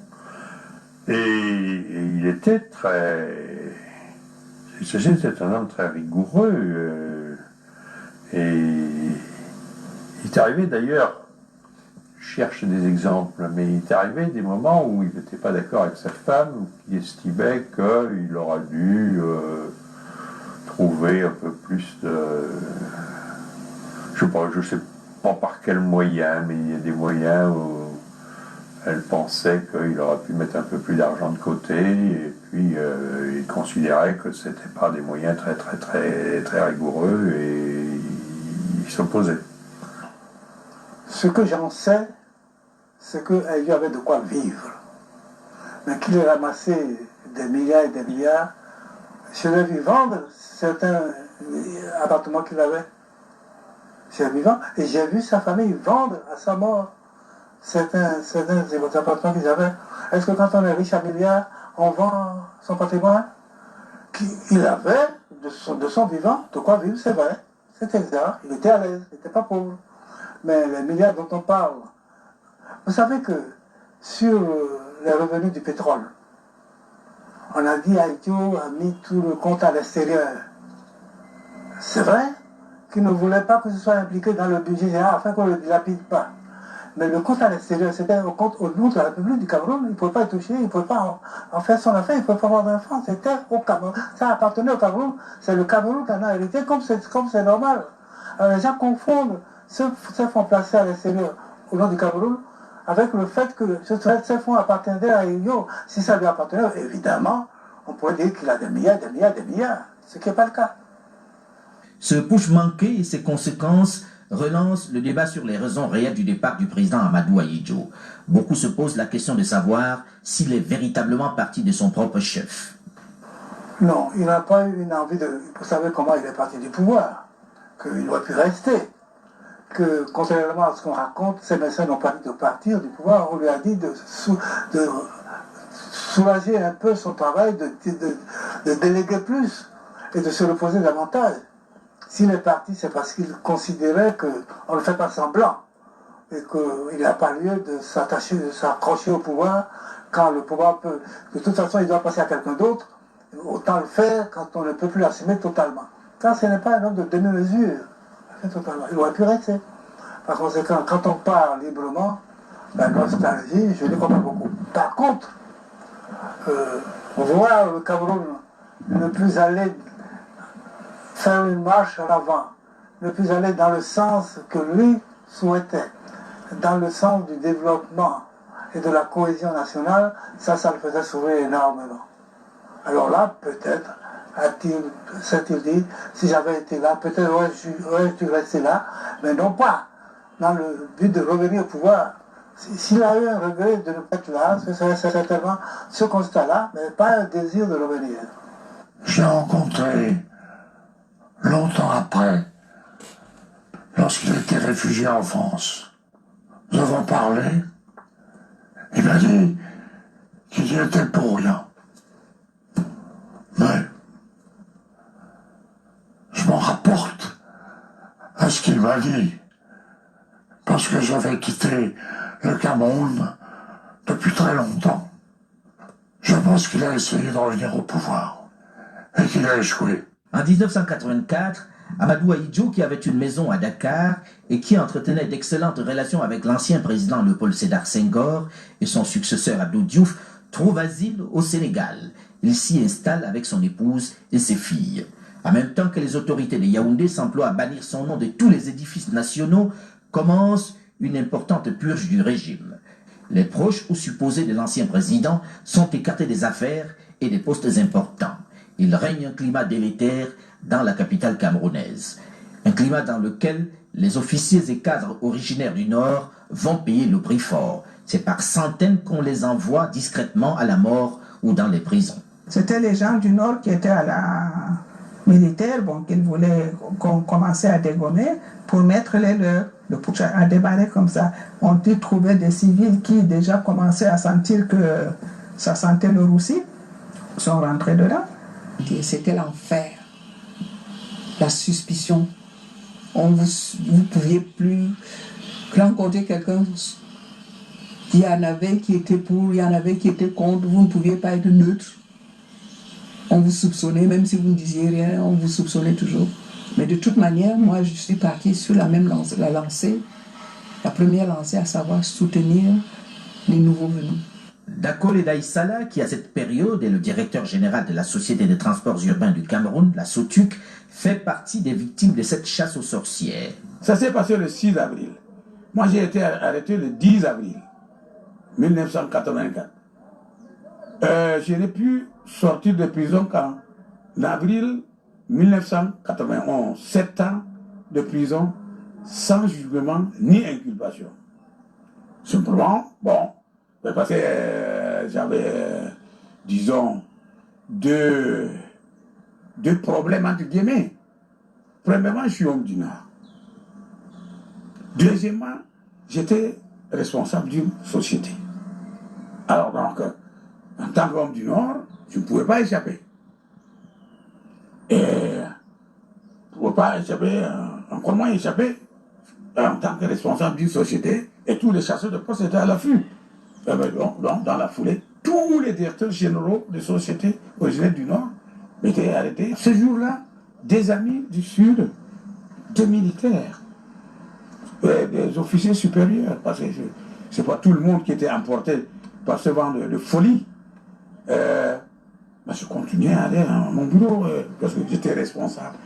Et il était c'était un homme très rigoureux. Et il est arrivé d'ailleurs, cherche des exemples, mais il est arrivé des moments où il n'était pas d'accord avec sa femme, ou qu'il estimait qu'il aurait dû trouver un peu plus de... Je ne sais pas par quel moyen, mais il y a des moyens où elle pensait qu'il aurait pu mettre un peu plus d'argent de côté, et puis il considérait que ce n'était pas des moyens très rigoureux, et il s'opposait. Ce que j'en sais, c'est qu'il y avait de quoi vivre. Mais qu'il ait ramassé des milliards et des milliards, je l'ai vu vendre certains appartements qu'il avait. Je l'ai vu vendre, et j'ai vu sa famille vendre à sa mort certains appartements qu'ils avaient. Est-ce que quand on est riche à milliards, on vend son patrimoine? Il avait, de son vivant, de quoi vivre, c'est vrai. C'est exact. Il était à l'aise, il n'était pas pauvre. Mais les milliards dont on parle, vous savez que sur les revenus du pétrole, on a dit Aïdjo a mis tout le compte à l'extérieur. C'est vrai qu'il ne voulait pas que ce soit impliqué dans le budget général afin qu'on ne le dilapide pas. Mais le compte à l'extérieur, c'était au compte au nom de la République du Cameroun. Il ne pouvait pas y toucher, il ne pouvait pas en faire son affaire, il ne pouvait pas avoir d'enfants. C'était au Cameroun. Ça appartenait au Cameroun. C'est le Cameroun qui en a hérité, comme c'est normal. Alors les gens confondent ces fonds placés à l'extérieur au nom du Cameroun avec le fait que ces fonds appartenaient à Aïdjo. Si ça lui appartenait, évidemment, on pourrait dire qu'il a des milliards, ce qui n'est pas le cas. Ce push manqué et ses conséquences relancent le débat sur les raisons réelles du départ du président Amadou Aïdjo. Beaucoup se posent la question de savoir s'il est véritablement parti de son propre chef. Non, il n'a pas eu une envie de... Vous savez comment il est parti du pouvoir, qu'il aurait pu rester, que contrairement à ce qu'on raconte, ses médecins n'ont pas dit de partir du pouvoir, on lui a dit de soulager un peu son travail, de déléguer plus et de se reposer davantage. S'il est parti, c'est parce qu'il considérait qu'on ne fait pas semblant et qu'il n'a pas lieu de s'accrocher au pouvoir quand le pouvoir peut... De toute façon, il doit passer à quelqu'un d'autre, autant le faire quand on ne peut plus l'assumer totalement. Car ce n'est pas un homme de demi-mesure, totalement. Il aurait pu rester. Par conséquent, quand on parle librement, la nostalgie, je ne comprends pas beaucoup. Par contre, voir le Cameroun ne plus aller faire une marche en avant, ne plus aller dans le sens que lui souhaitait, dans le sens du développement et de la cohésion nationale, ça le faisait sourire énormément. Alors là, peut-être, s'est-il dit, si j'avais été là, peut-être aurais-je dû rester là, mais non pas dans le but de revenir au pouvoir. S'il a eu un regret de ne pas être là, ce serait certainement ce constat-là, mais pas un désir de revenir. J'ai rencontré longtemps après, lorsqu'il était réfugié en France. Nous avons parlé. Il m'a dit qu'il y était pour rien. Mais je m'en rapporte à ce qu'il m'a dit, parce que j'avais quitté le Cameroun depuis très longtemps. Je pense qu'il a essayé de revenir au pouvoir et qu'il a échoué. En 1984, Amadou Aïdjo, qui avait une maison à Dakar et qui entretenait d'excellentes relations avec l'ancien président Léopold Sédar Senghor et son successeur Abdou Diouf, trouve asile au Sénégal. Il s'y installe avec son épouse et ses filles. En même temps que les autorités de Yaoundé s'emploient à bannir son nom de tous les édifices nationaux, commence une importante purge du régime. Les proches ou supposés de l'ancien président sont écartés des affaires et des postes importants. Il règne un climat délétère dans la capitale camerounaise. Un climat dans lequel les officiers et cadres originaires du Nord vont payer le prix fort. C'est par centaines qu'on les envoie discrètement à la mort ou dans les prisons. C'était les gens du Nord qui étaient à la militaire, qu'ils voulaient qu'on commençait à dégommer pour mettre les leurs, à débarrer comme ça. On y trouvait des civils qui déjà commençaient à sentir que ça sentait le roussi, sont rentrés dedans. C'était l'enfer, la suspicion. Vous ne pouviez plus rencontrer quelqu'un. Il y en avait qui étaient pour, il y en avait qui étaient contre. Vous ne pouviez pas être neutre. On vous soupçonnait, même si vous ne disiez rien, on vous soupçonnait toujours. Mais de toute manière, moi, je suis partie sur la lancée la première lancée, à savoir soutenir les nouveaux venus. Dakole Daïsala, qui à cette période est le directeur général de la Société des transports urbains du Cameroun, la SOTUC, fait partie des victimes de cette chasse aux sorcières. Ça s'est passé le 6 avril. Moi, j'ai été arrêté le 10 avril 1984. Je n'ai pu sortir de prison qu'en avril 1991. 7 ans de prison sans jugement ni inculpation. Simplement, bon, parce que j'avais, disons, deux problèmes entre guillemets. Premièrement, je suis homme du Nord. Deuxièmement, j'étais responsable d'une société. Alors donc, en tant qu'homme du Nord, je ne pouvais pas échapper. Et je ne pouvais pas échapper, encore moins échapper en tant que responsable d'une société, et tous les chasseurs de poste étaient à l'affût. Donc, dans la foulée, tous les directeurs généraux de sociétés originaires du Nord étaient arrêtés. Ce jour-là, des amis du Sud, des militaires, des officiers supérieurs, parce que c'est pas tout le monde qui était emporté par ce vent de folie. Je continuais à aller à mon bureau parce que j'étais responsable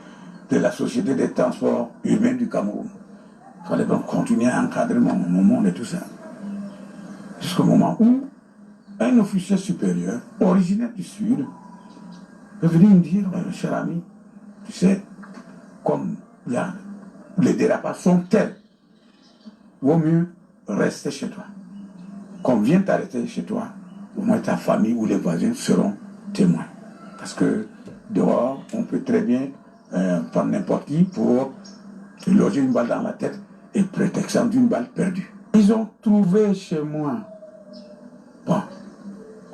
de la Société des transports urbains du Cameroun. Il fallait donc continuer à encadrer mon monde et tout ça. Jusqu'au moment où un officier supérieur, originaire du Sud, est venu me dire, cher ami, tu sais, comme les dérapages sont tels, vaut mieux rester chez toi. Qu'on vienne t'arrêter chez toi, au moins ta famille ou les voisins seront témoins. Parce que dehors, on peut très bien prendre n'importe qui pour loger une balle dans la tête et prétextant d'une balle perdue. Ils ont trouvé chez moi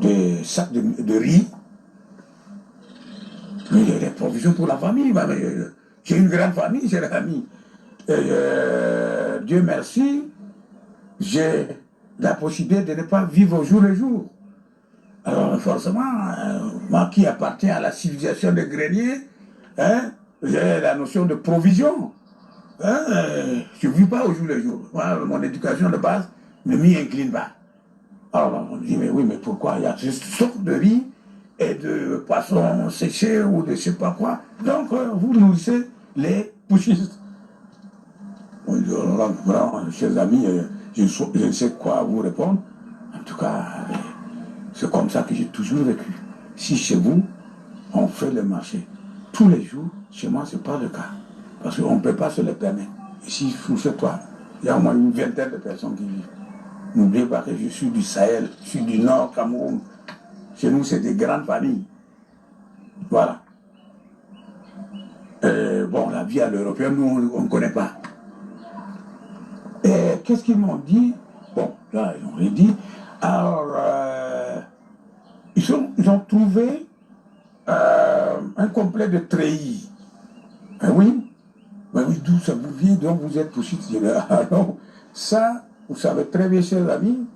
des sacs de riz, mais des provisions pour la famille. J'ai une grande famille, j'ai ami. Dieu merci, j'ai la possibilité de ne pas vivre au jour le jour. Alors forcément, moi qui appartiens à la civilisation des greniers, j'ai la notion de provision. Je ne vis pas au jour le jour. Moi, mon éducation de base ne m'y incline pas. Alors on me dit, mais oui, mais pourquoi il y a toutes sortes de riz et de poissons séchés ou de je ne sais pas quoi. Donc vous nourrissez les pushistes. Vraiment, chers amis, je ne sais quoi vous répondre. En tout cas, c'est comme ça que j'ai toujours vécu. Si chez vous, on fait le marché tous les jours, chez moi, ce n'est pas le cas. Parce qu'on ne peut pas se le permettre. Ici, chez toi, il y a au moins une vingtaine de personnes qui vivent. N'oubliez pas que je suis du Sahel, je suis du Nord Cameroun. Chez nous, c'est des grandes familles. Voilà. Bon, la vie à l'européenne, nous, on ne connaît pas. Et qu'est-ce qu'ils m'ont dit? Bon, là, ils ont rien dit. Alors, ils ont trouvé un complet de treillis. Oui, d'où ça vous vient, donc vous êtes poussiste. Alors, ça, vous savez très bien, chers amis,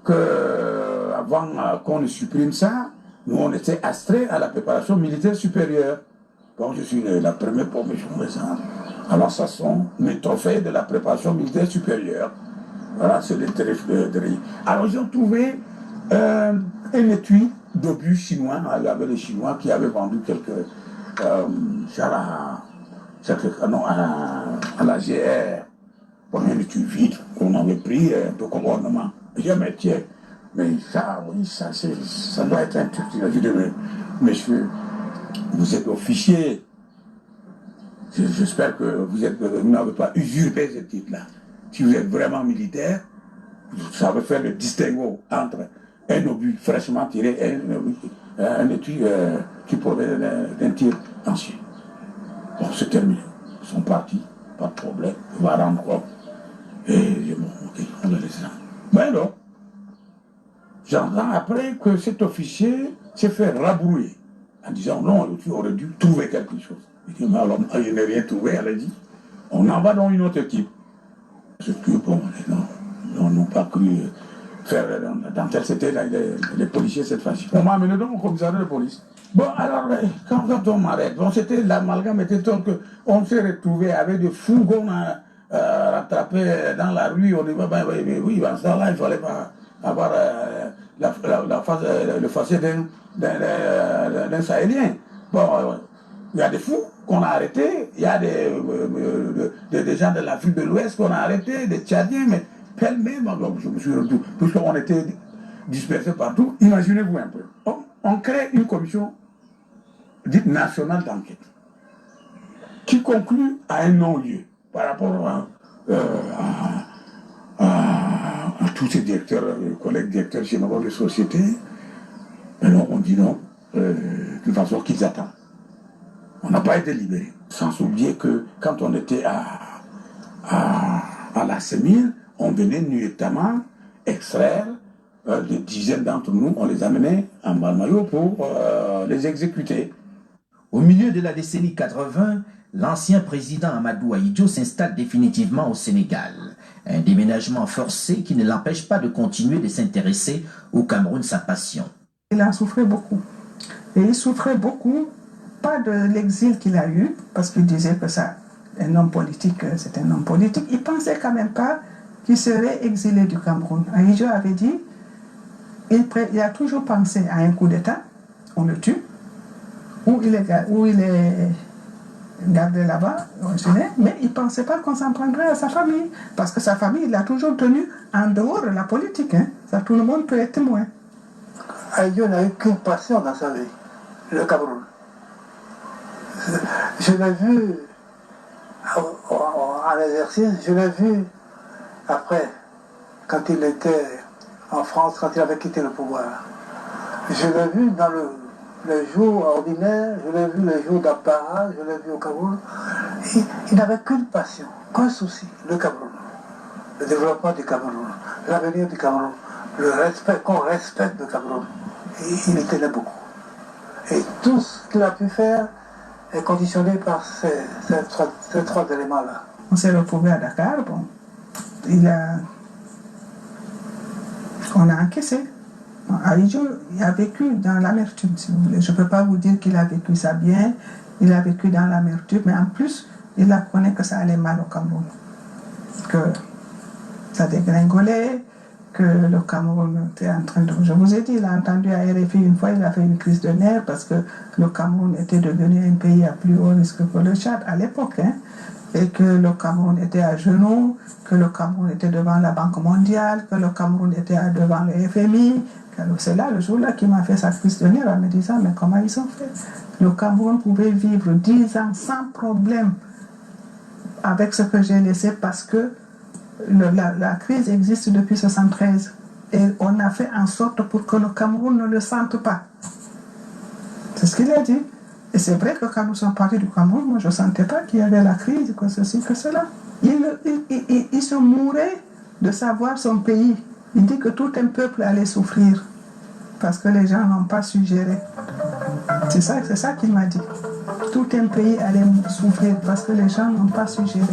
qu'avant qu'on ne supprime ça, nous, on était astreints à la préparation militaire supérieure. Bon, je suis la première promotion de ça. Alors, ça sont mes trophées de la préparation militaire supérieure. Voilà, c'est les treillis. Alors, ils ont trouvé un étui d'obus chinois. Il y avait les Chinois qui avaient vendu quelques à la GR. Bon, un étui vide qu'on avait pris un peu comme ornement. J'ai dit, mais tiens, mais ça, oui, ça doit être un truc. J'ai dit, monsieur, vous êtes officier. J'espère que vous n'avez pas usurpé ce titre-là. Si vous êtes vraiment militaire, vous savez faire le distinguo entre un obus fraîchement tiré et un étui qui provient d'un tir ancien. Bon, c'est terminé. Ils sont partis, pas de problème. On va rendre compte. Et bon, ok, on le laisse là. Ben non. J'entends après que cet officier s'est fait rabrouiller en disant non, tu aurais dû trouver quelque chose. Il dit, mais alors moi je n'ai rien trouvé, elle a dit. On en va dans une autre équipe. Ce que bon, on n'a pas cru faire dans tel c'était les policiers cette fois-ci. On m'a amené dans mon commissariat de police. Bon, alors, quand on m'arrête, bon, c'était l'amalgame était tel qu'on s'est retrouvé avec des fourgons rattraper dans la rue, on dit, oui, en ce temps-là, il ne fallait pas avoir le faciès d'un Sahélien. Bon, il y a des fous qu'on a arrêtés, il y a des gens de l'Afrique de l'Ouest qu'on a arrêtés, des Tchadiens, mais pêle-mêle, je me suis retrouvé, puisqu'on était dispersés partout. Imaginez-vous un peu. On crée une commission dite nationale d'enquête qui conclut à un non-lieu par rapport à tous ces directeurs, collègues directeurs généraux de sociétés. Mais non, on dit non, de toute façon qu'ils attendent. On n'a pas été libérés. Sans oublier que quand on était à la Sémile, on venait nuitamment extraire des dizaines d'entre nous, on les amenait en Balmayo pour les exécuter. Au milieu de la décennie 80, l'ancien président Amadou Ahidjo s'installe définitivement au Sénégal. Un déménagement forcé qui ne l'empêche pas de continuer de s'intéresser au Cameroun, sa passion. Il en souffrait beaucoup. Et il souffrait beaucoup, pas de l'exil qu'il a eu, parce qu'il disait que ça, un homme politique, c'est un homme politique. Il pensait quand même pas qu'il serait exilé du Cameroun. Ahidjo avait dit, il a toujours pensé à un coup d'État, on le tue, où il est gardé là-bas, mais il ne pensait pas qu'on s'en prendrait à sa famille, parce que sa famille, il l'a toujours tenu en dehors de la politique. Hein. Ça, tout le monde peut être témoin. Ahidjo n'a eu qu'une passion dans sa vie, le Cameroun. Je l'ai vu en exercice, je l'ai vu après, quand il était en France, quand il avait quitté le pouvoir. Je l'ai vu dans le jour ordinaire, je l'ai vu le jour d'apparat, je l'ai vu au Cameroun. Il n'avait qu'une passion, qu'un souci, le Cameroun. Le développement du Cameroun, l'avenir du Cameroun, le respect, qu'on respecte le Cameroun. Et il y tenait beaucoup. Et tout ce qu'il a pu faire est conditionné par ces trois éléments-là. On s'est retrouvé à Dakar, bon, on a encaissé. Ahidjo a vécu dans l'amertume, si vous voulez. Je ne peux pas vous dire qu'il a vécu ça bien, il a vécu dans l'amertume, mais en plus, il apprenait que ça allait mal au Cameroun. Que ça dégringolait, que le Cameroun était en train de... Je vous ai dit, il a entendu à RFI une fois, il a fait une crise de nerfs parce que le Cameroun était devenu un pays à plus haut risque que le Tchad à l'époque. Hein, et que le Cameroun était à genoux, que le Cameroun était devant la Banque mondiale, que le Cameroun était devant le FMI. C'est là, le jour-là, qu'il m'a fait sa crise de nerfs en me disant, mais comment ils ont fait? Le Cameroun pouvait vivre 10 ans sans problème avec ce que j'ai laissé parce que la crise existe depuis 1973 et on a fait en sorte pour que le Cameroun ne le sente pas. C'est ce qu'il a dit. Et c'est vrai que quand nous sommes partis du Cameroun, moi je ne sentais pas qu'il y avait la crise, que ceci, que cela. Il se mourait de savoir son pays. Il dit que tout un peuple allait souffrir parce que les gens n'ont pas su gérer. C'est ça qu'il m'a dit. Tout un pays allait souffrir parce que les gens n'ont pas su gérer.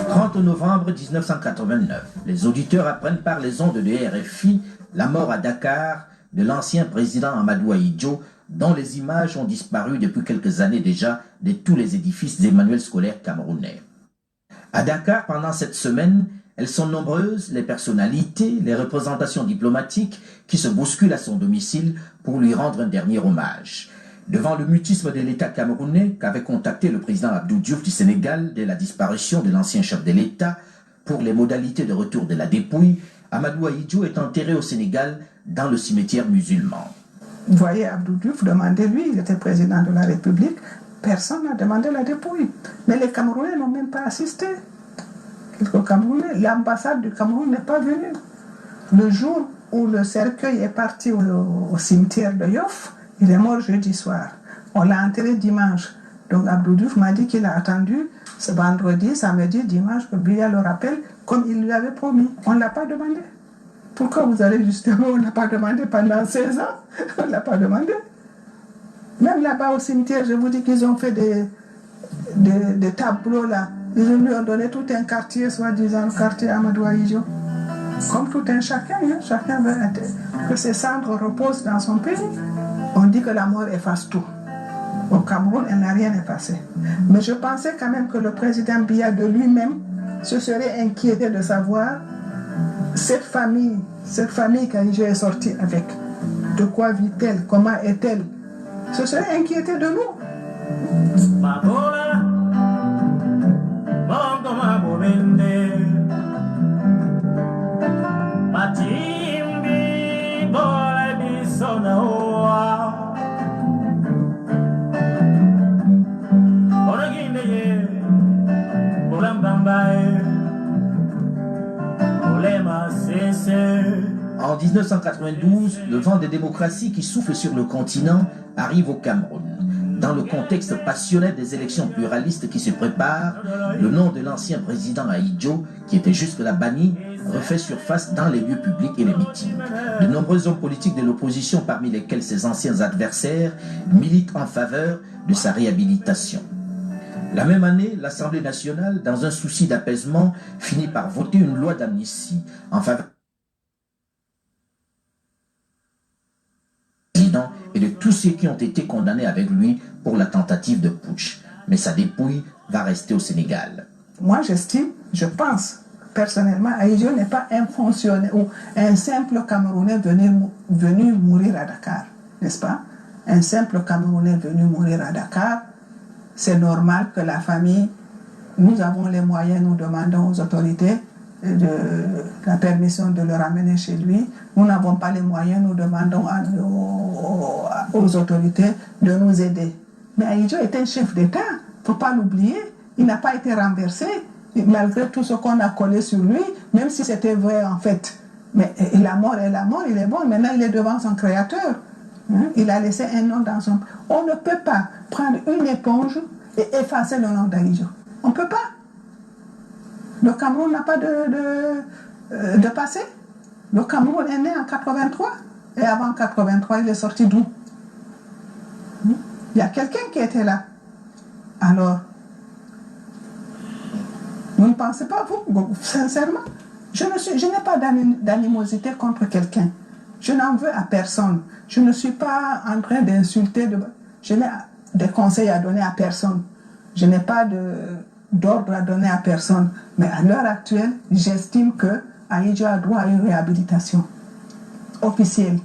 30 novembre 1989, les auditeurs apprennent par les ondes de RFI la mort à Dakar de l'ancien président Amadou Ahidjo, dont les images ont disparu depuis quelques années déjà de tous les édifices des manuels scolaires camerounais. À Dakar, pendant cette semaine, elles sont nombreuses, les personnalités, les représentations diplomatiques qui se bousculent à son domicile pour lui rendre un dernier hommage. Devant le mutisme de l'État camerounais qu'avait contacté le président Abdou Diouf du Sénégal dès la disparition de l'ancien chef de l'État pour les modalités de retour de la dépouille, Amadou Ahidjo est enterré au Sénégal dans le cimetière musulman. Vous voyez, Abdou Diouf demandait, lui, il était président de la République, personne n'a demandé la dépouille. Mais les Camerounais n'ont même pas assisté. L'ambassade du Cameroun n'est pas venue. Le jour où le cercueil est parti au cimetière de Yoff, il est mort jeudi soir. On l'a enterré dimanche. Donc Abdou Diouf m'a dit qu'il a attendu ce vendredi, samedi, dimanche, que Biya le rappelle, comme il lui avait promis. On ne l'a pas demandé. Pourquoi vous allez justement, on n'a pas demandé pendant 16 ans? On ne l'a pas demandé. Même là-bas au cimetière, je vous dis qu'ils ont fait des tableaux là. Ils lui ont donné tout un quartier, soi-disant le quartier Amadou Ahidjo. Comme tout un chacun, hein, chacun veut que ses cendres reposent dans son pays. On dit que la mort efface tout. Au Cameroun, elle n'a rien effacé. Mais je pensais quand même que le président Biya de lui-même se serait inquiété de savoir cette famille qu'Aïdjo est sortie avec. De quoi vit-elle? Comment est-elle? Se serait inquiété de nous. En 1992, le vent des démocraties qui souffle sur le continent arrive au Cameroun. Dans le contexte passionnel des élections pluralistes qui se préparent, le nom de l'ancien président Aïdjo, qui était jusque-là banni, refait surface dans les lieux publics et les meetings. De nombreux hommes politiques de l'opposition, parmi lesquels ses anciens adversaires, militent en faveur de sa réhabilitation. La même année, l'Assemblée nationale, dans un souci d'apaisement, finit par voter une loi d'amnistie en faveur du président et de tous ceux qui ont été condamnés avec lui pour la tentative de putsch. Mais sa dépouille va rester au Sénégal. Moi, j'estime, je pense, personnellement, Aïdjo n'est pas un fonctionnaire ou un simple Camerounais venu mourir à Dakar, n'est-ce pas? Un simple Camerounais venu mourir à Dakar, c'est normal que la famille, nous avons les moyens, nous demandons aux autorités la permission de le ramener chez lui. Nous n'avons pas les moyens, nous demandons aux autorités de nous aider. Mais Aïdjo est un chef d'État, il ne faut pas l'oublier. Il n'a pas été renversé, malgré tout ce qu'on a collé sur lui, même si c'était vrai en fait. Mais la mort est la mort, il est bon, maintenant il est devant son créateur. Il a laissé un nom dans son... On ne peut pas prendre une éponge et effacer le nom d'Aïdjo. On ne peut pas. Le Cameroun n'a pas de passé. Le Cameroun est né en 83. Et avant 83, il est sorti d'où? Il y a quelqu'un qui était là. Alors, vous ne pensez pas, vous, sincèrement, je n'ai pas d'animosité contre quelqu'un. Je n'en veux à personne. Je ne suis pas en train d'insulter. Je n'ai des conseils à donner à personne. Je n'ai pas d'ordre à donner à personne. Mais à l'heure actuelle, j'estime que Aïdjo a droit à une réhabilitation officielle.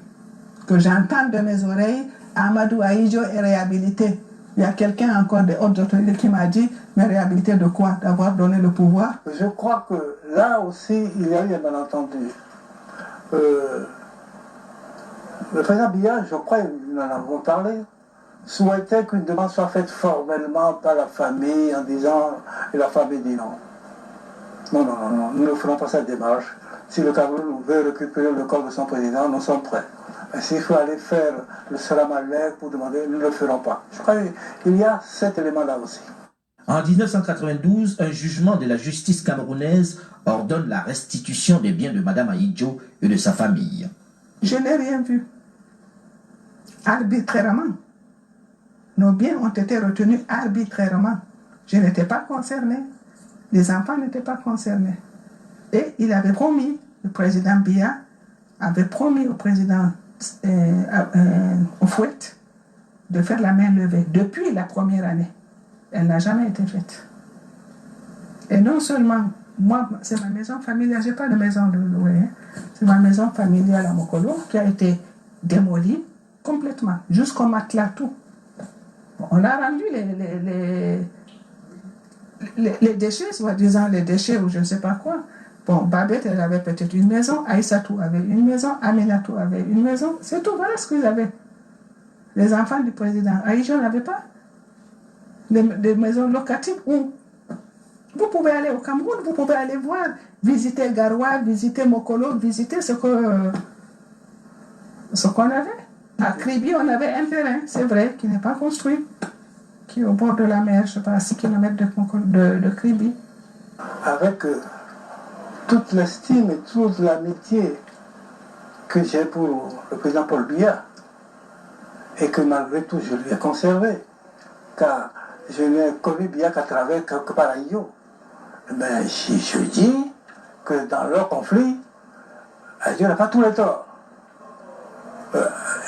Que j'entende de mes oreilles, Amadou Aïdjo est réhabilité. Il y a quelqu'un encore des hautes autorités qui m'a dit, mais réhabilité de quoi? D'avoir donné le pouvoir? Je crois que là aussi, il y a eu un malentendu. Le président Biya, je crois, nous en avons parlé, souhaitait qu'une demande soit faite formellement par la famille en disant, et la famille dit non. Non, nous ne ferons pas cette démarche. Si le Cameroun veut récupérer le corps de son président, nous sommes prêts. Mais s'il faut aller faire le salam alek pour demander, nous ne le ferons pas. Je crois qu'il y a cet élément-là aussi. En 1992, un jugement de la justice camerounaise ordonne la restitution des biens de Mme Aïdjo et de sa famille. Je n'ai rien vu. Arbitrairement. Nos biens ont été retenus arbitrairement. Je n'étais pas concernée. Les enfants n'étaient pas concernés. Et il avait promis, le président Biya avait promis au président Houphouët de faire la main levée depuis la première année. Elle n'a jamais été faite. Et non seulement, moi, c'est ma maison familiale, je n'ai pas de maison de louer, c'est ma maison familiale à Mokolo qui a été démolie complètement, jusqu'au matelas, tout. On a rendu les déchets, soi-disant les déchets ou je ne sais pas quoi. Bon, Babette, elle avait peut-être une maison, Aïssatou avait une maison, Aminatou avait une maison, c'est tout, voilà ce qu'ils avaient. Les enfants du président Aïdjo n'avaient pas des maisons locatives où vous pouvez aller au Cameroun, vous pouvez aller voir, visiter Garoua, visiter Mokolo, visiter ce qu'on avait. À Kribi, on avait un terrain, c'est vrai, qui n'est pas construit, qui est au bord de la mer, je ne sais pas, à 6 km de Kribi. Avec toute l'estime et toute l'amitié que j'ai pour le président Paul Biya, et que malgré tout je lui ai conservé, car je n'ai connu Biya qu'à travers que par Aïdjo. Mais je dis que dans leur conflit, Aïdjo n'a pas tous les torts.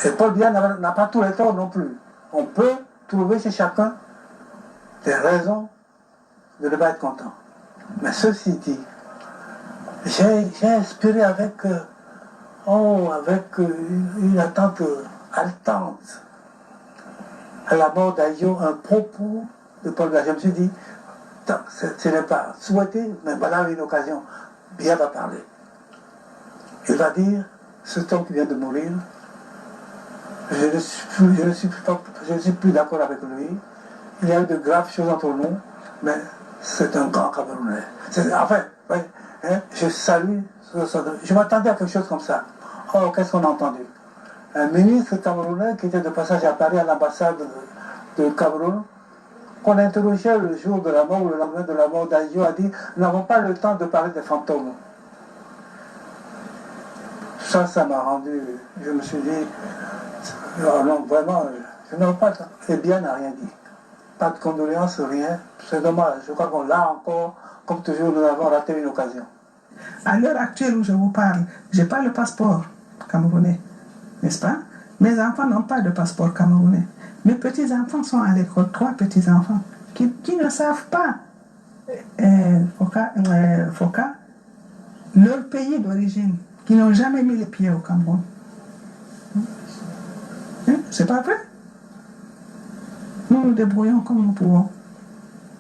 Et Paul Biya n'a pas tous les torts non plus. On peut trouver chez chacun des raisons de ne pas être content. Mais ceci dit, j'ai inspiré avec une attente haletante à la mort d'Aïo un propos de Paul Biya. Je me suis dit, ce n'est pas souhaité, mais voilà une occasion. Biya va parler. Il va dire, cet homme qui vient de mourir, je ne suis plus d'accord avec lui. Il y a eu de graves choses entre nous, mais c'est un grand Camerounais. Enfin, ouais, hein, je salue, je m'attendais à quelque chose comme ça. Oh, qu'est-ce qu'on a entendu? Un ministre camerounais qui était de passage à Paris à l'ambassade de Cameroun, qu'on interrogeait le jour de la mort ou le lendemain de la mort d'Aïo, a dit, nous n'avons pas le temps de parler des fantômes. Ça m'a rendu, je me suis dit, non, vraiment, je n'ai pas le temps. Et bien n'a rien dit. Pas de condoléances, rien. C'est dommage. Je crois qu'on l'a encore, comme toujours, nous avons raté une occasion. À l'heure actuelle où je vous parle, je n'ai pas le passeport camerounais, n'est-ce pas? Mes enfants n'ont pas de passeport camerounais. Mes petits-enfants sont à l'école, 3 petits-enfants, qui ne savent pas, Foka, leur pays d'origine, qui n'ont jamais mis les pieds au Cameroun. C'est pas vrai? Nous nous débrouillons comme nous pouvons.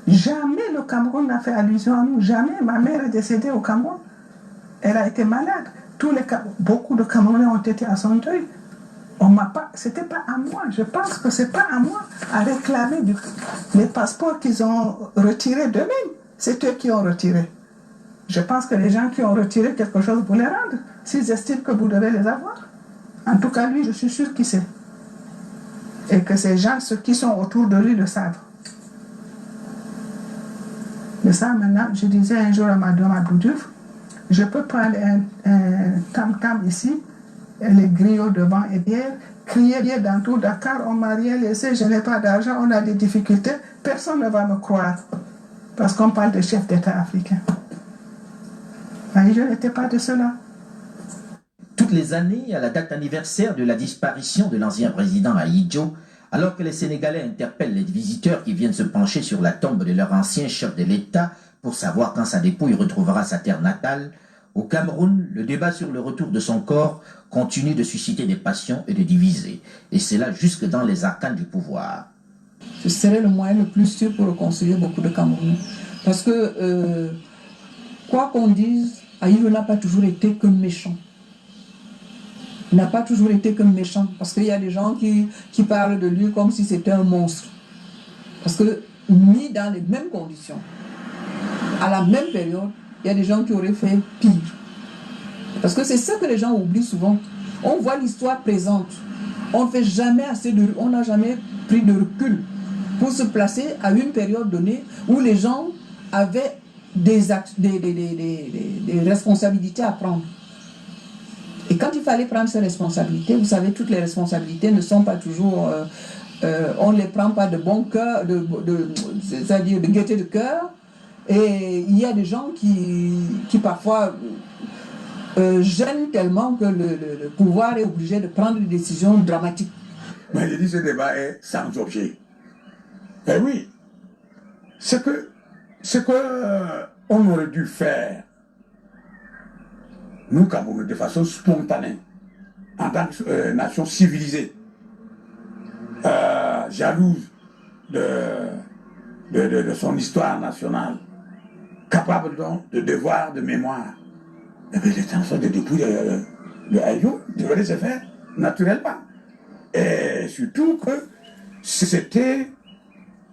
Jamais le Cameroun n'a fait allusion à nous. Jamais. Ma mère est décédée au Cameroun. Elle a été malade. Beaucoup de Camerounais ont été à son deuil. C'était pas à moi. Je pense que c'est pas à moi à réclamer les passeports qu'ils ont retirés d'eux-mêmes. C'est eux qui ont retiré. Je pense que les gens qui ont retiré quelque chose, vous les rendre. S'ils estiment que vous devez les avoir. En tout cas, lui, je suis sûr qu'il sait. Et que ces gens, ceux qui sont autour de lui, le savent. Mais ça, maintenant, je disais un jour à Madame Abdou-Diouf, je peux prendre un tam-tam ici, et les griots devant et derrière, crier dans tout Dakar, on m'a rien laissé, je n'ai pas d'argent, on a des difficultés, personne ne va me croire. Parce qu'on parle de chef d'État africain. Mais je n'étais pas de cela. Toutes les années, à la date anniversaire de la disparition de l'ancien président Ahidjo, alors que les Sénégalais interpellent les visiteurs qui viennent se pencher sur la tombe de leur ancien chef de l'État pour savoir quand sa dépouille retrouvera sa terre natale, au Cameroun, le débat sur le retour de son corps continue de susciter des passions et de diviser. Et c'est là jusque dans les arcanes du pouvoir. Ce serait le moyen le plus sûr pour réconcilier beaucoup de Camerounais. Parce que, quoi qu'on dise, Ahidjo n'a pas toujours été que méchant. Il n'a pas toujours été que méchant. Parce qu'il y a des gens qui parlent de lui comme si c'était un monstre. Parce que, mis dans les mêmes conditions, à la même période, il y a des gens qui auraient fait pire. Parce que c'est ça que les gens oublient souvent. On voit l'histoire présente. On ne fait jamais on n'a jamais pris de recul pour se placer à une période donnée où les gens avaient des responsabilités à prendre. Et quand il fallait prendre ces responsabilités, vous savez, toutes les responsabilités ne sont pas toujours... on ne les prend pas de bon cœur, c'est-à-dire de gaieté de cœur. Et il y a des gens qui parfois gênent tellement que le pouvoir est obligé de prendre des décisions dramatiques. Mais je dis que ce débat est sans objet. Ben oui, ce que on aurait dû faire, nous, Camerounais, de façon spontanée, en tant que nation civilisée, jalouse de son histoire nationale, capable donc de devoir, de mémoire, eh bien, les chansons de dépouille de Ahidjo devraient se faire naturellement. Et surtout que c'était...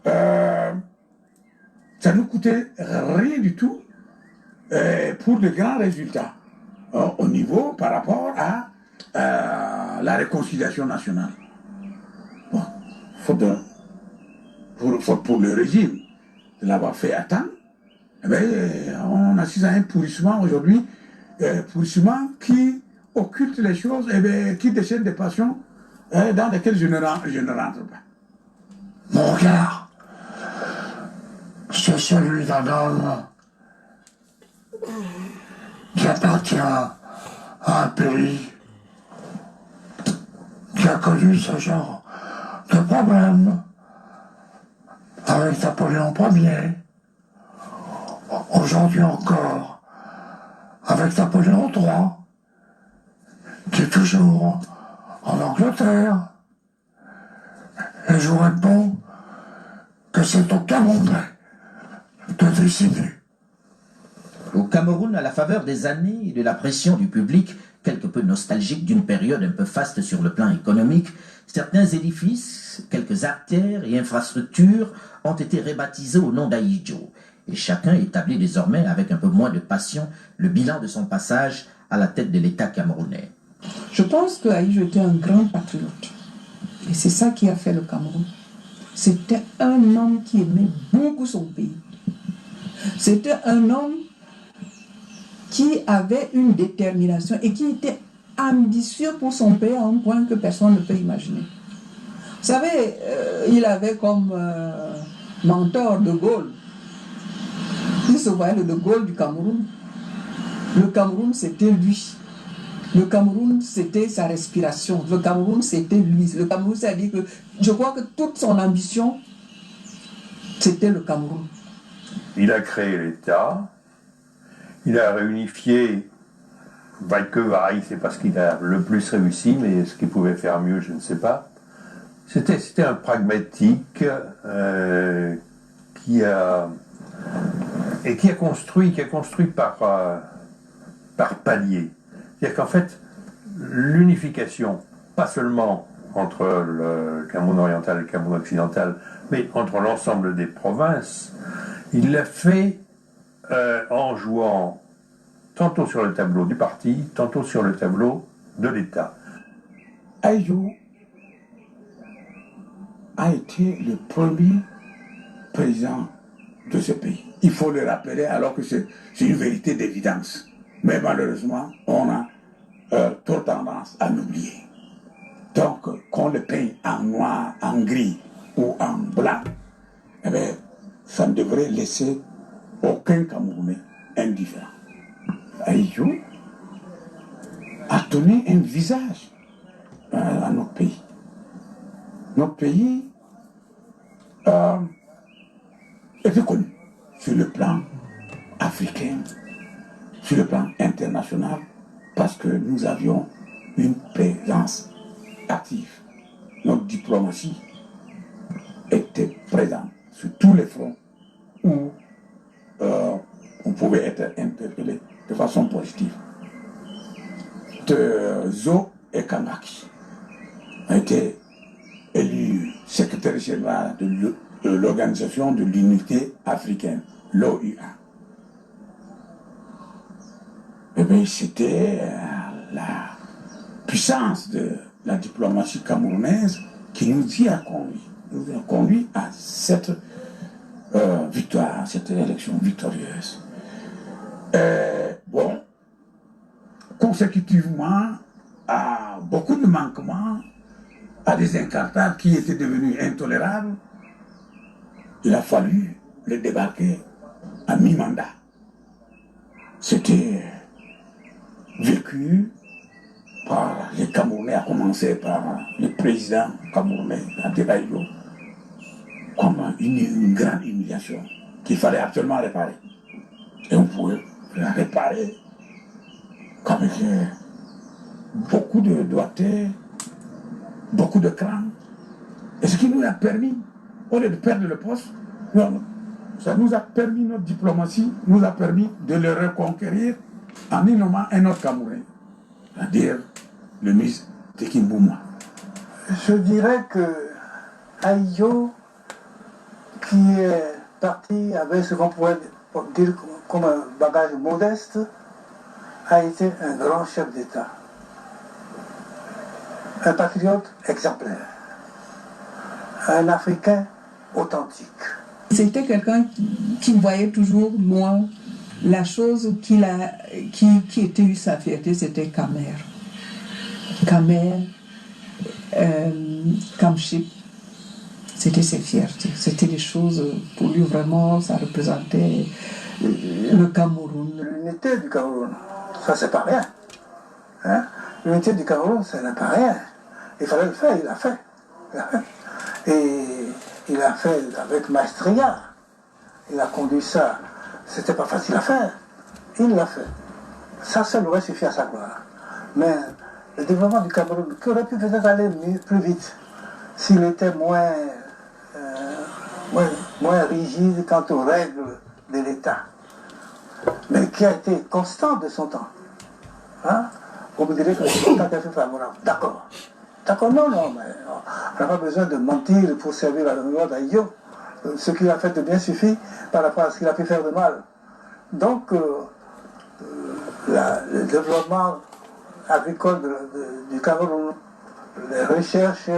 ça ne nous coûtait rien du tout pour de grands résultats au niveau par rapport à la réconciliation nationale. Bon, faute pour le régime de l'avoir fait à temps, eh bien, on assiste à un pourrissement aujourd'hui, pourrissement qui occulte les choses, et bien, qui déchaîne des passions dans lesquelles je ne rentre pas. Mon regard, c'est celui d'un homme qui appartient à un pays qui qui a connu ce genre de problème avec Napoléon Ier, aujourd'hui encore avec Napoléon III, qui est toujours en Angleterre. Et je vous réponds que c'est au Camerounais de décider. Au Cameroun, à la faveur des années et de la pression du public, quelque peu nostalgique d'une période un peu faste sur le plan économique, certains édifices, quelques artères et infrastructures ont été rebaptisés au nom d'Ahidjo. Et chacun établit désormais, avec un peu moins de passion, le bilan de son passage à la tête de l'État camerounais. Je pense que Ahidjo était un grand patriote. Et c'est ça qui a fait le Cameroun. C'était un homme qui aimait beaucoup son pays. C'était un homme qui avait une détermination et qui était ambitieux pour son pays à un point que personne ne peut imaginer. Vous savez, il avait comme mentor De Gaulle. Il se voyait le De Gaulle du Cameroun. Le Cameroun, c'était lui. Le Cameroun, c'était sa respiration. Le Cameroun, c'était lui. Le Cameroun, c'est-à-dire que je crois que toute son ambition, c'était le Cameroun. Il a créé l'État. Il a réunifié, vaille que vaille, c'est pas ce qu'il a le plus réussi, mais ce qu'il pouvait faire mieux, je ne sais pas. C'était un pragmatique qui a construit par palier. C'est-à-dire qu'en fait, l'unification, pas seulement entre le Cameroun oriental et le Cameroun occidental, mais entre l'ensemble des provinces, il l'a fait en jouant tantôt sur le tableau du parti, tantôt sur le tableau de l'État. Ahidjo a été le premier président de ce pays. Il faut le rappeler alors que c'est une vérité d'évidence. Mais malheureusement, on a trop tendance à l'oublier. Donc, qu'on le peint en noir, en gris ou en blanc, eh bien, ça ne devrait laisser aucun Camerounais indifférent. Ahidjo a donné un visage à notre pays. Notre pays était connu sur le plan africain, sur le plan international, parce que nous avions une présence active. Notre diplomatie était présente sur tous les fronts où on pouvait être interpellé de façon positive. Zo Ekangaki a été élu secrétaire général de l'Organisation de l'Unité africaine, l'OUA. Eh bien, c'était la puissance de la diplomatie camerounaise qui nous a conduit à cette victoire, cette élection victorieuse. Bon, consécutivement à beaucoup de manquements, à des incartades qui étaient devenus intolérables, il a fallu les débarquer à mi-mandat. C'était vécu par les Camerounais, à commencer par le président camerounais, Ahidjo, comme une grande humiliation qu'il fallait absolument réparer. Et on pouvait la réparer avec beaucoup de doigté, beaucoup de cran. Et ce qui nous a permis, au lieu de perdre le poste, ça nous a permis, notre diplomatie nous a permis de le reconquérir en y nommant un autre Camerounais, c'est-à-dire le ministre Tekin Bouma. Je dirais que Ahidjo, qui est parti avec ce qu'on pourrait dire comme un bagage modeste, a été un grand chef d'État. Un patriote exemplaire. Un Africain authentique. C'était quelqu'un qui voyait toujours loin. La chose qui était eu sa fierté, c'était Khmer. Khmer, Kamship, c'était ses fiertés. C'était des choses, pour lui vraiment, ça représentait le Cameroun. L'unité du Cameroun, ça c'est pas rien. Hein? L'unité du Cameroun, ça n'est pas rien. Il fallait le faire, il l'a fait. Et il a fait avec maestria. Il a conduit ça. C'était pas facile à faire. Il l'a fait. Ça seul aurait suffi à sa gloire. Mais le développement du Cameroun, qui aurait pu peut-être aller plus vite s'il était moins rigide quant aux règles de l'État, mais qui a été constant de son temps. Hein? On vous dirait que le temps est favorable. D'accord. D'accord, non, mais on n'a pas besoin de mentir pour servir la mémoire d'Aïdjo. Ce qu'il a fait de bien suffit par rapport à ce qu'il a pu faire de mal. Donc, le développement agricole du Cameroun, les recherches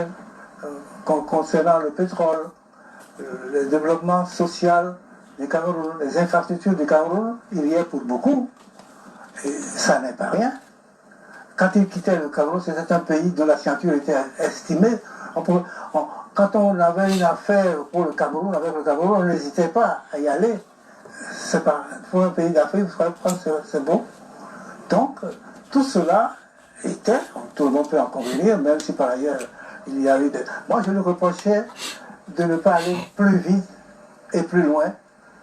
concernant le pétrole, le développement social du Cameroun, les infrastructures du Cameroun, il y est pour beaucoup. Et ça n'est pas rien. Quand il quittait le Cameroun, c'était un pays dont la signature était estimée. Quand on avait une affaire pour le Cameroun, avec le Cameroun, on n'hésitait pas à y aller. C'est pas, pour un pays d'Afrique, c'est beau. Donc, tout cela était, tout le monde peut en convenir, même si par ailleurs il y a eu des... Moi, je lui reprochais de ne pas aller plus vite et plus loin,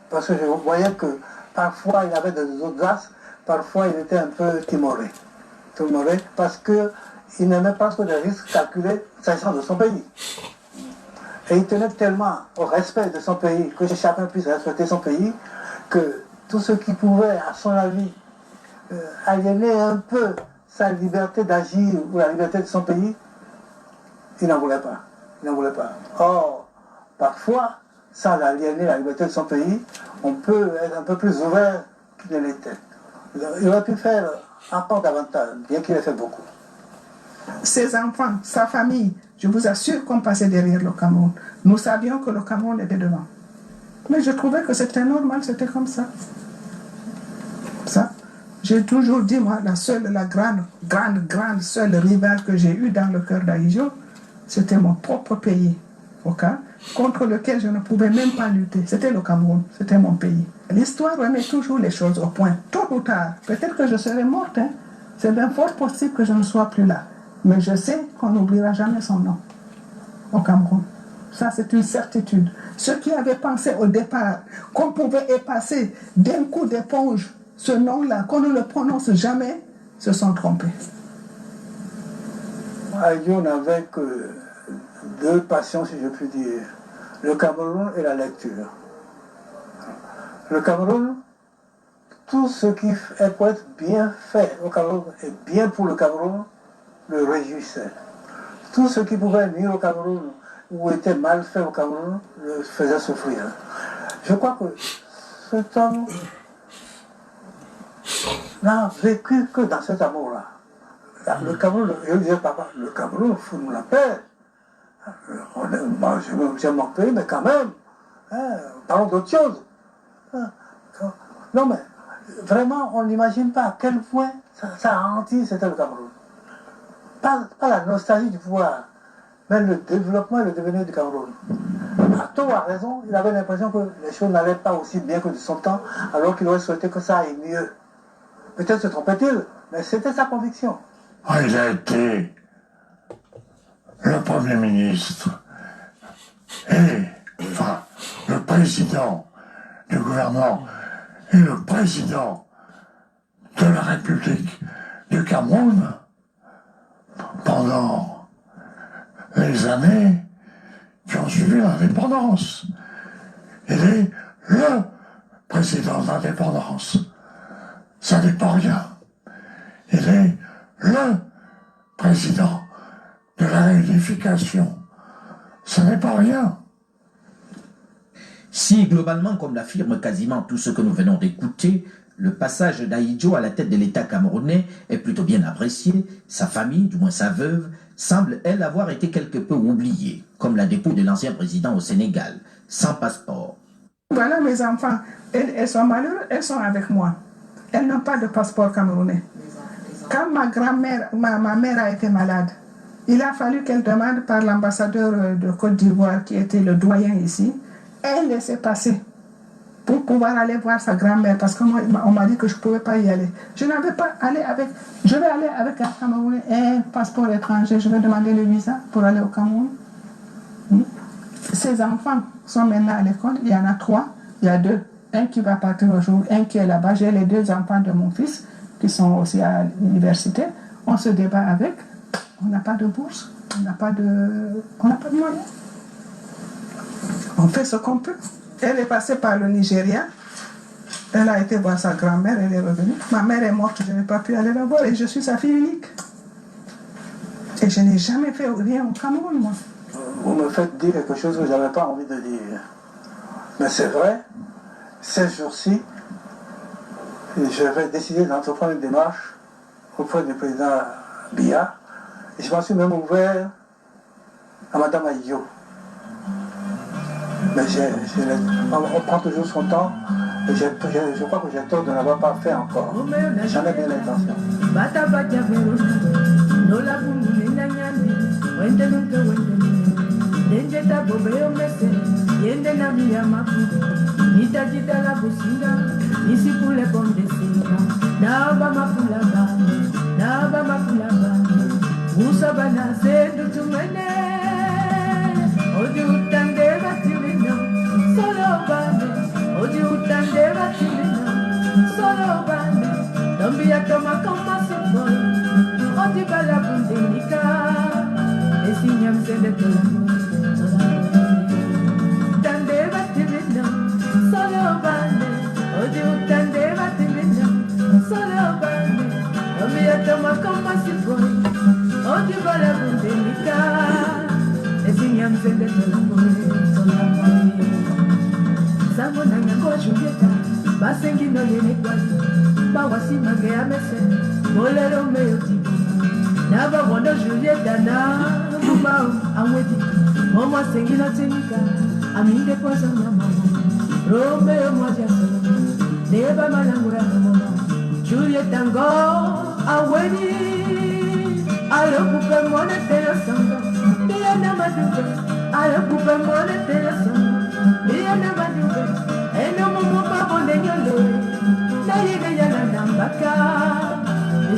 parce que je voyais que parfois il avait des audaces, parfois il était un peu timoré, parce qu'il n'aimait pas trop des risques calculés s'agissant de son pays. Et il tenait tellement au respect de son pays, que chacun puisse respecter son pays, que tout ce qui pouvait, à son avis, aliéner un peu sa liberté d'agir ou la liberté de son pays, il n'en voulait pas. Or, parfois, sans aliéner la liberté de son pays, on peut être un peu plus ouvert qu'il ne l'était. Il aurait pu faire encore davantage, bien qu'il ait fait beaucoup. Ses enfants, sa famille, je vous assure qu'on passait derrière le Cameroun. Nous savions que le Cameroun était devant. Mais je trouvais que c'était normal, c'était comme ça. Ça. J'ai toujours dit, moi, la grande seule rivale que j'ai eue dans le cœur d'Aïdjo, c'était mon propre pays, contre lequel je ne pouvais même pas lutter. C'était le Cameroun, c'était mon pays. L'histoire remet toujours les choses au point, tôt ou tard. Peut-être que je serai morte, hein. C'est bien fort possible que je ne sois plus là. Mais je sais qu'on n'oubliera jamais son nom au Cameroun. Ça, c'est une certitude. Ceux qui avaient pensé au départ qu'on pouvait effacer d'un coup d'éponge ce nom-là, qu'on ne le prononce jamais, se sont trompés. Aïdjo n'avait que deux passions, si je puis dire, le Cameroun et la lecture. Le Cameroun, tout ce qui est pour être bien fait au Cameroun et bien pour le Cameroun, le réjouissait. Tout ce qui pouvait nuire au Cameroun ou était mal fait au Cameroun le faisait souffrir. Je crois que cet homme n'a vécu que dans cet amour-là. Le Cameroun, je disais, papa, le Cameroun, fout nous la paix. Moi, j'aime mon pays, mais quand même, parlons d'autre chose. Non, mais vraiment, on n'imagine pas à quel point ça a hanti, c'était le Cameroun. Pas la nostalgie du pouvoir, mais le développement et le devenir du Cameroun. À tort ou à raison, il avait l'impression que les choses n'allaient pas aussi bien que de son temps, alors qu'il aurait souhaité que ça aille mieux. Peut-être se trompait-il, mais c'était sa conviction. Il a été le Premier ministre et le président du gouvernement et le président de la République du Cameroun pendant les années qui ont suivi l'indépendance. Il est le président de l'indépendance. Ça n'est pas rien. Il est le président de la réunification. Ça n'est pas rien. Si, globalement, comme l'affirme quasiment tout ce que nous venons d'écouter, le passage d'Aïdjo à la tête de l'État camerounais est plutôt bien apprécié, sa famille, du moins sa veuve, semble, elle, avoir été quelque peu oubliée, comme la dépouille de l'ancien président au Sénégal, sans passeport. Voilà mes enfants, elles sont malheureuses, elles sont avec moi. Elles n'ont pas de passeport camerounais. Quand ma grand-mère, ma mère a été malade, il a fallu qu'elle demande par l'ambassadeur de Côte d'Ivoire, qui était le doyen ici, elle laissait passer pour pouvoir aller voir sa grand-mère, parce qu'on m'a dit que je ne pouvais pas y aller. Je n'avais pas aller avec, je vais aller avec un Camerounais et un passeport étranger, je vais demander le visa pour aller au Cameroun. Ces enfants sont maintenant à l'école, il y en a 3, il y a 2, un qui va partir aujourd'hui, un qui est là-bas, j'ai les 2 enfants de mon fils qui sont aussi à l'université, on se débat avec, on n'a pas de bourse, on n'a pas de moyens. On fait ce qu'on peut. Elle est passée par le Nigeria. Elle a été voir sa grand-mère, elle est revenue. Ma mère est morte, je n'ai pas pu aller la voir et je suis sa fille unique. Et je n'ai jamais fait rien au Cameroun, moi. Vous me faites dire quelque chose que je n'avais pas envie de dire. Mais c'est vrai, ces jours-ci, je vais décider d'entreprendre une démarche auprès du président Biya. Et je m'en suis même ouvert à Mme Aïdjo. Mais on prend toujours son temps et je crois que j'ai tort de ne l'avoir pas fait encore. J'en ai bien l'intention.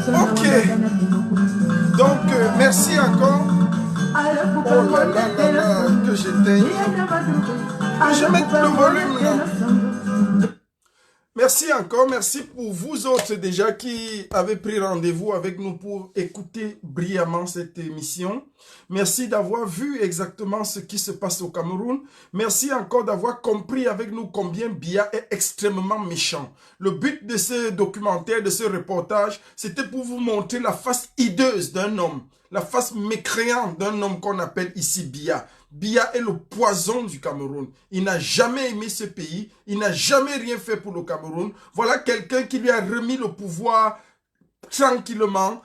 Ok, donc merci encore. Oh là là là là, que j'étais. Que je mette le volume là. Merci encore, merci pour vous autres déjà qui avez pris rendez-vous avec nous pour écouter brillamment cette émission. Merci d'avoir vu exactement ce qui se passe au Cameroun. Merci encore d'avoir compris avec nous combien Biya est extrêmement méchant. Le but de ce documentaire, de ce reportage, c'était pour vous montrer la face hideuse d'un homme, la face mécréante d'un homme qu'on appelle ici Biya. Biya est le poison du Cameroun. Il n'a jamais aimé ce pays. Il n'a jamais rien fait pour le Cameroun. Voilà quelqu'un qui lui a remis le pouvoir tranquillement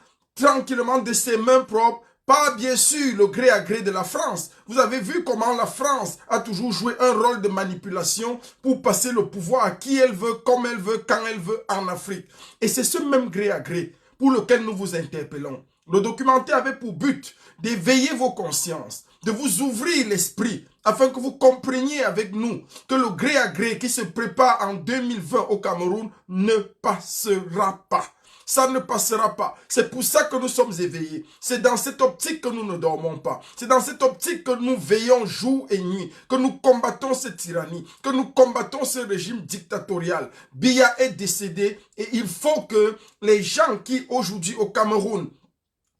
de ses mains propres. Pas bien sûr le gré à gré de la France. Vous avez vu comment la France a toujours joué un rôle de manipulation pour passer le pouvoir à qui elle veut, comme elle veut, quand elle veut en Afrique. Et c'est ce même gré à gré pour lequel nous vous interpellons. Le documentaire avait pour but d'éveiller vos consciences, de vous ouvrir l'esprit, afin que vous compreniez avec nous que le gré à gré qui se prépare en 2020 au Cameroun ne passera pas. Ça ne passera pas. C'est pour ça que nous sommes éveillés. C'est dans cette optique que nous ne dormons pas. C'est dans cette optique que nous veillons jour et nuit, que nous combattons cette tyrannie, que nous combattons ce régime dictatorial. Biya est décédé et il faut que les gens qui aujourd'hui au Cameroun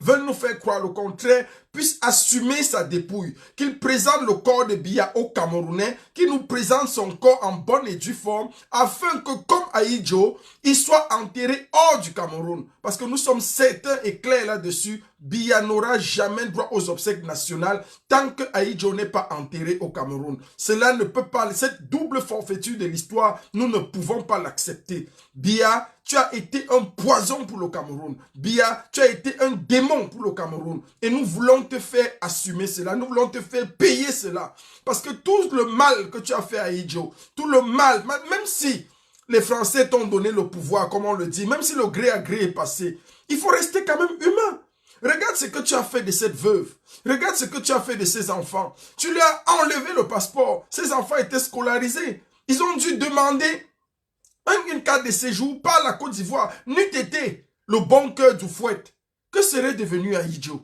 veulent nous faire croire le contraire, puissent assumer sa dépouille, qu'il présente le corps de Biya aux Camerounais, qu'il nous présente son corps en bonne et due forme, afin que, comme Aïdjo, il soit enterré hors du Cameroun. Parce que nous sommes certains et clairs là-dessus, Biya n'aura jamais droit aux obsèques nationales tant que Aïdjo n'est pas enterré au Cameroun. Cela ne peut pas, cette double forfaiture de l'histoire, nous ne pouvons pas l'accepter. Biya, tu as été un poison pour le Cameroun. Biya, tu as été un démon pour le Cameroun. Et nous voulons te faire assumer cela. Nous voulons te faire payer cela. Parce que tout le mal que tu as fait à Aïdjo, tout le mal, même si les Français t'ont donné le pouvoir, comme on le dit, même si le gré à gré est passé, il faut rester quand même humain. Regarde ce que tu as fait de cette veuve. Regarde ce que tu as fait de ses enfants. Tu lui as enlevé le passeport. Ses enfants étaient scolarisés. Ils ont dû demander une carte de séjour par la Côte d'Ivoire. N'eût été le bon cœur du Fouet, que serait devenu Ahidjo?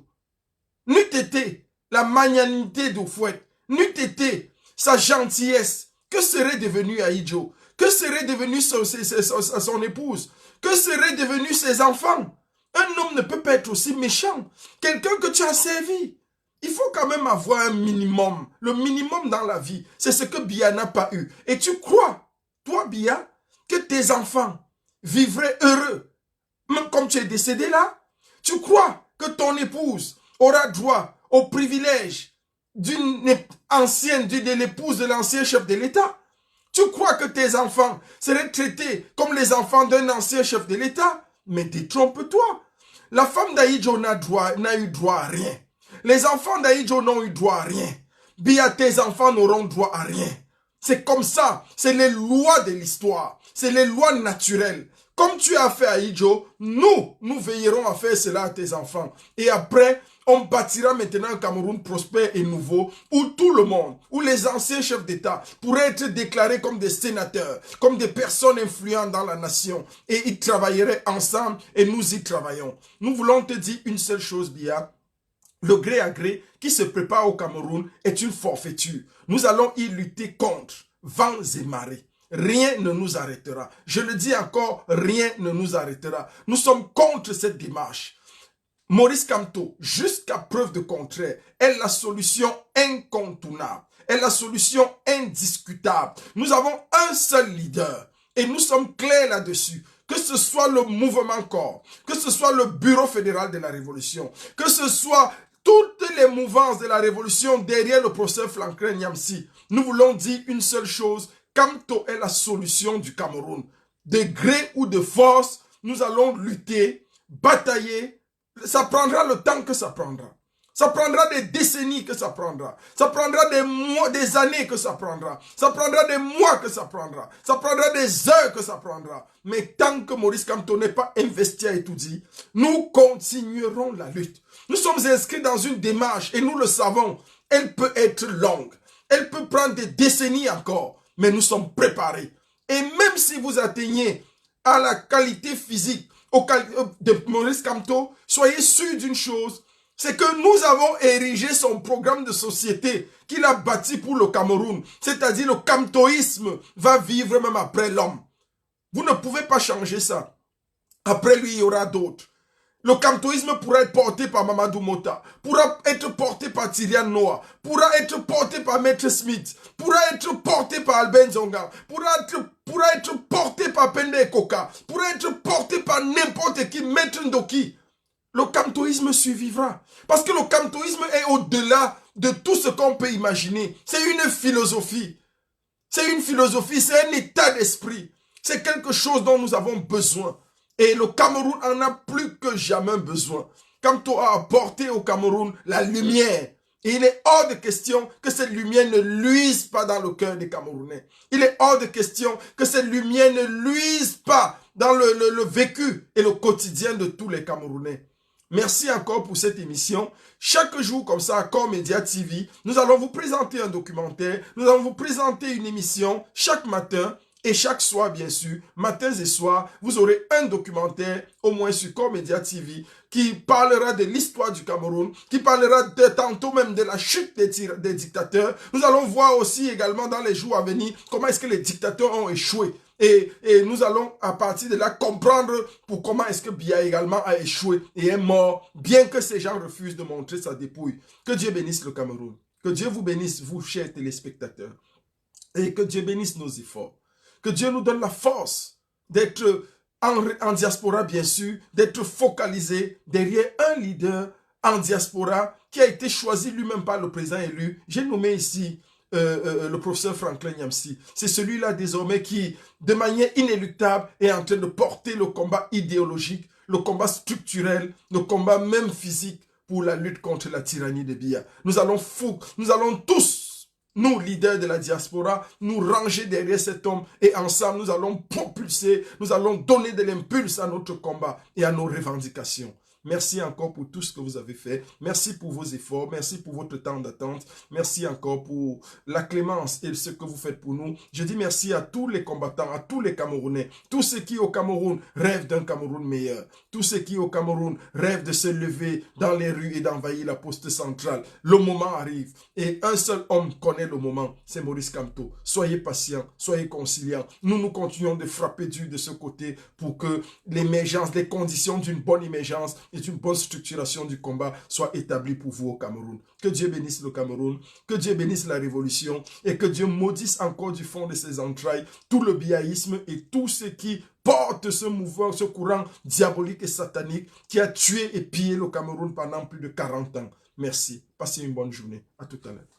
N'eût été la magnanimité du Fouet, n'eût été sa gentillesse, que serait devenu Ahidjo? Que serait devenu son épouse? Que seraient devenus ses enfants? Un homme ne peut pas être aussi méchant. Quelqu'un que tu as servi. Il faut quand même avoir un minimum. Le minimum dans la vie, c'est ce que Biya n'a pas eu. Et tu crois, toi Biya, que tes enfants vivraient heureux, même comme tu es décédé là? Tu crois que ton épouse aura droit au privilège d'une ancienne, de l'épouse de l'ancien chef de l'État? Tu crois que tes enfants seraient traités comme les enfants d'un ancien chef de l'État? Mais détrompe-toi. La femme d'Ahidjo n'a eu droit à rien. Les enfants d'Ahidjo n'ont eu droit à rien. Biya, tes enfants n'auront droit à rien. C'est comme ça. C'est les lois de l'histoire. C'est les lois naturelles. Comme tu as fait à Ahidjo, nous veillerons à faire cela à tes enfants. Et après, on bâtira maintenant un Cameroun prospère et nouveau où tout le monde, où les anciens chefs d'État pourraient être déclarés comme des sénateurs, comme des personnes influentes dans la nation. Et ils travailleraient ensemble et nous y travaillons. Nous voulons te dire une seule chose, Biya. Le gré à gré qui se prépare au Cameroun est une forfaiture. Nous allons y lutter contre vents et marées. Rien ne nous arrêtera. Je le dis encore, rien ne nous arrêtera. Nous sommes contre cette démarche. Maurice Kamto, jusqu'à preuve de contraire, est la solution incontournable, est la solution indiscutable. Nous avons un seul leader et nous sommes clairs là-dessus. Que ce soit le mouvement corps, que ce soit le bureau fédéral de la révolution, que ce soit toutes les mouvances de la révolution derrière le professeur Franklin Nyamsi, nous voulons dire une seule chose, Kamto est la solution du Cameroun. De gré ou de force, nous allons lutter, batailler. Ça prendra le temps que ça prendra. Ça prendra des décennies que ça prendra. Ça prendra des mois, des années que ça prendra. Ça prendra des mois que ça prendra. Ça prendra des heures que ça prendra. Mais tant que Maurice Kamto n'est pas investi à étudier, nous continuerons la lutte. Nous sommes inscrits dans une démarche et nous le savons. Elle peut être longue. Elle peut prendre des décennies encore. Mais nous sommes préparés. Et même si vous atteignez à la qualité physique de Maurice Kamto, soyez sûr d'une chose, c'est que nous avons érigé son programme de société qu'il a bâti pour le Cameroun. C'est-à-dire le kamtoïsme va vivre même après l'homme. Vous ne pouvez pas changer ça. Après lui, il y aura d'autres. Le kamtoïsme pourra être porté par Mamadou Mota, pourra être porté par Tyrian Noah, pourra être porté par Maître Smith, pourra être porté par Albert Zonga, pourra être porté par Pende Koka, pourra être porté par n'importe qui, Maître Ndoki. Le kamtoïsme survivra. Parce que le kamtoïsme est au-delà de tout ce qu'on peut imaginer. C'est une philosophie. C'est une philosophie, c'est un état d'esprit. C'est quelque chose dont nous avons besoin. Et le Cameroun en a plus que jamais besoin. Kamto a apporté au Cameroun la lumière. Et il est hors de question que cette lumière ne luise pas dans le cœur des Camerounais. Il est hors de question que cette lumière ne luise pas dans le vécu et le quotidien de tous les Camerounais. Merci encore pour cette émission. Chaque jour comme ça, à Corps Média TV, nous allons vous présenter un documentaire. Nous allons vous présenter une émission chaque matin. Et chaque soir, bien sûr, matins et soirs, vous aurez un documentaire, au moins sur Corps Média TV, qui parlera de l'histoire du Cameroun, qui parlera tantôt même de la chute des dictateurs. Nous allons voir aussi également dans les jours à venir comment est-ce que les dictateurs ont échoué. Et nous allons à partir de là comprendre pour comment est-ce que Biya également a échoué et est mort, bien que ces gens refusent de montrer sa dépouille. Que Dieu bénisse le Cameroun. Que Dieu vous bénisse, vous, chers téléspectateurs. Et que Dieu bénisse nos efforts. Que Dieu nous donne la force d'être en diaspora, bien sûr, d'être focalisé derrière un leader en diaspora qui a été choisi lui-même par le président élu. J'ai nommé ici le professeur Franklin Nyamsi. C'est celui-là désormais qui, de manière inéluctable, est en train de porter le combat idéologique, le combat structurel, le combat même physique pour la lutte contre la tyrannie de Biya. Nous allons tous, nous, leaders de la diaspora, nous ranger derrière cet homme et ensemble, nous allons propulser, nous allons donner de l'impulse à notre combat et à nos revendications. Merci encore pour tout ce que vous avez fait. Merci pour vos efforts. Merci pour votre temps d'attente. Merci encore pour la clémence et ce que vous faites pour nous. Je dis merci à tous les combattants, à tous les Camerounais, tous ceux qui au Cameroun rêvent d'un Cameroun meilleur, tous ceux qui au Cameroun rêvent de se lever dans les rues et d'envahir la poste centrale. Le moment arrive et un seul homme connaît le moment, c'est Maurice Kamto. Soyez patients, soyez conciliants. Nous continuons de frapper dur de ce côté pour que l'émergence, les conditions d'une bonne émergence et d'une bonne structuration du combat soient établies pour vous au Cameroun. Que Dieu bénisse le Cameroun, que Dieu bénisse la révolution et que Dieu maudisse encore du fond de ses entrailles tout le biaïsme et tout ce qui porte ce mouvement, ce courant diabolique et satanique qui a tué et pillé le Cameroun pendant plus de 40 ans. Merci. Passez une bonne journée. À tout à l'heure.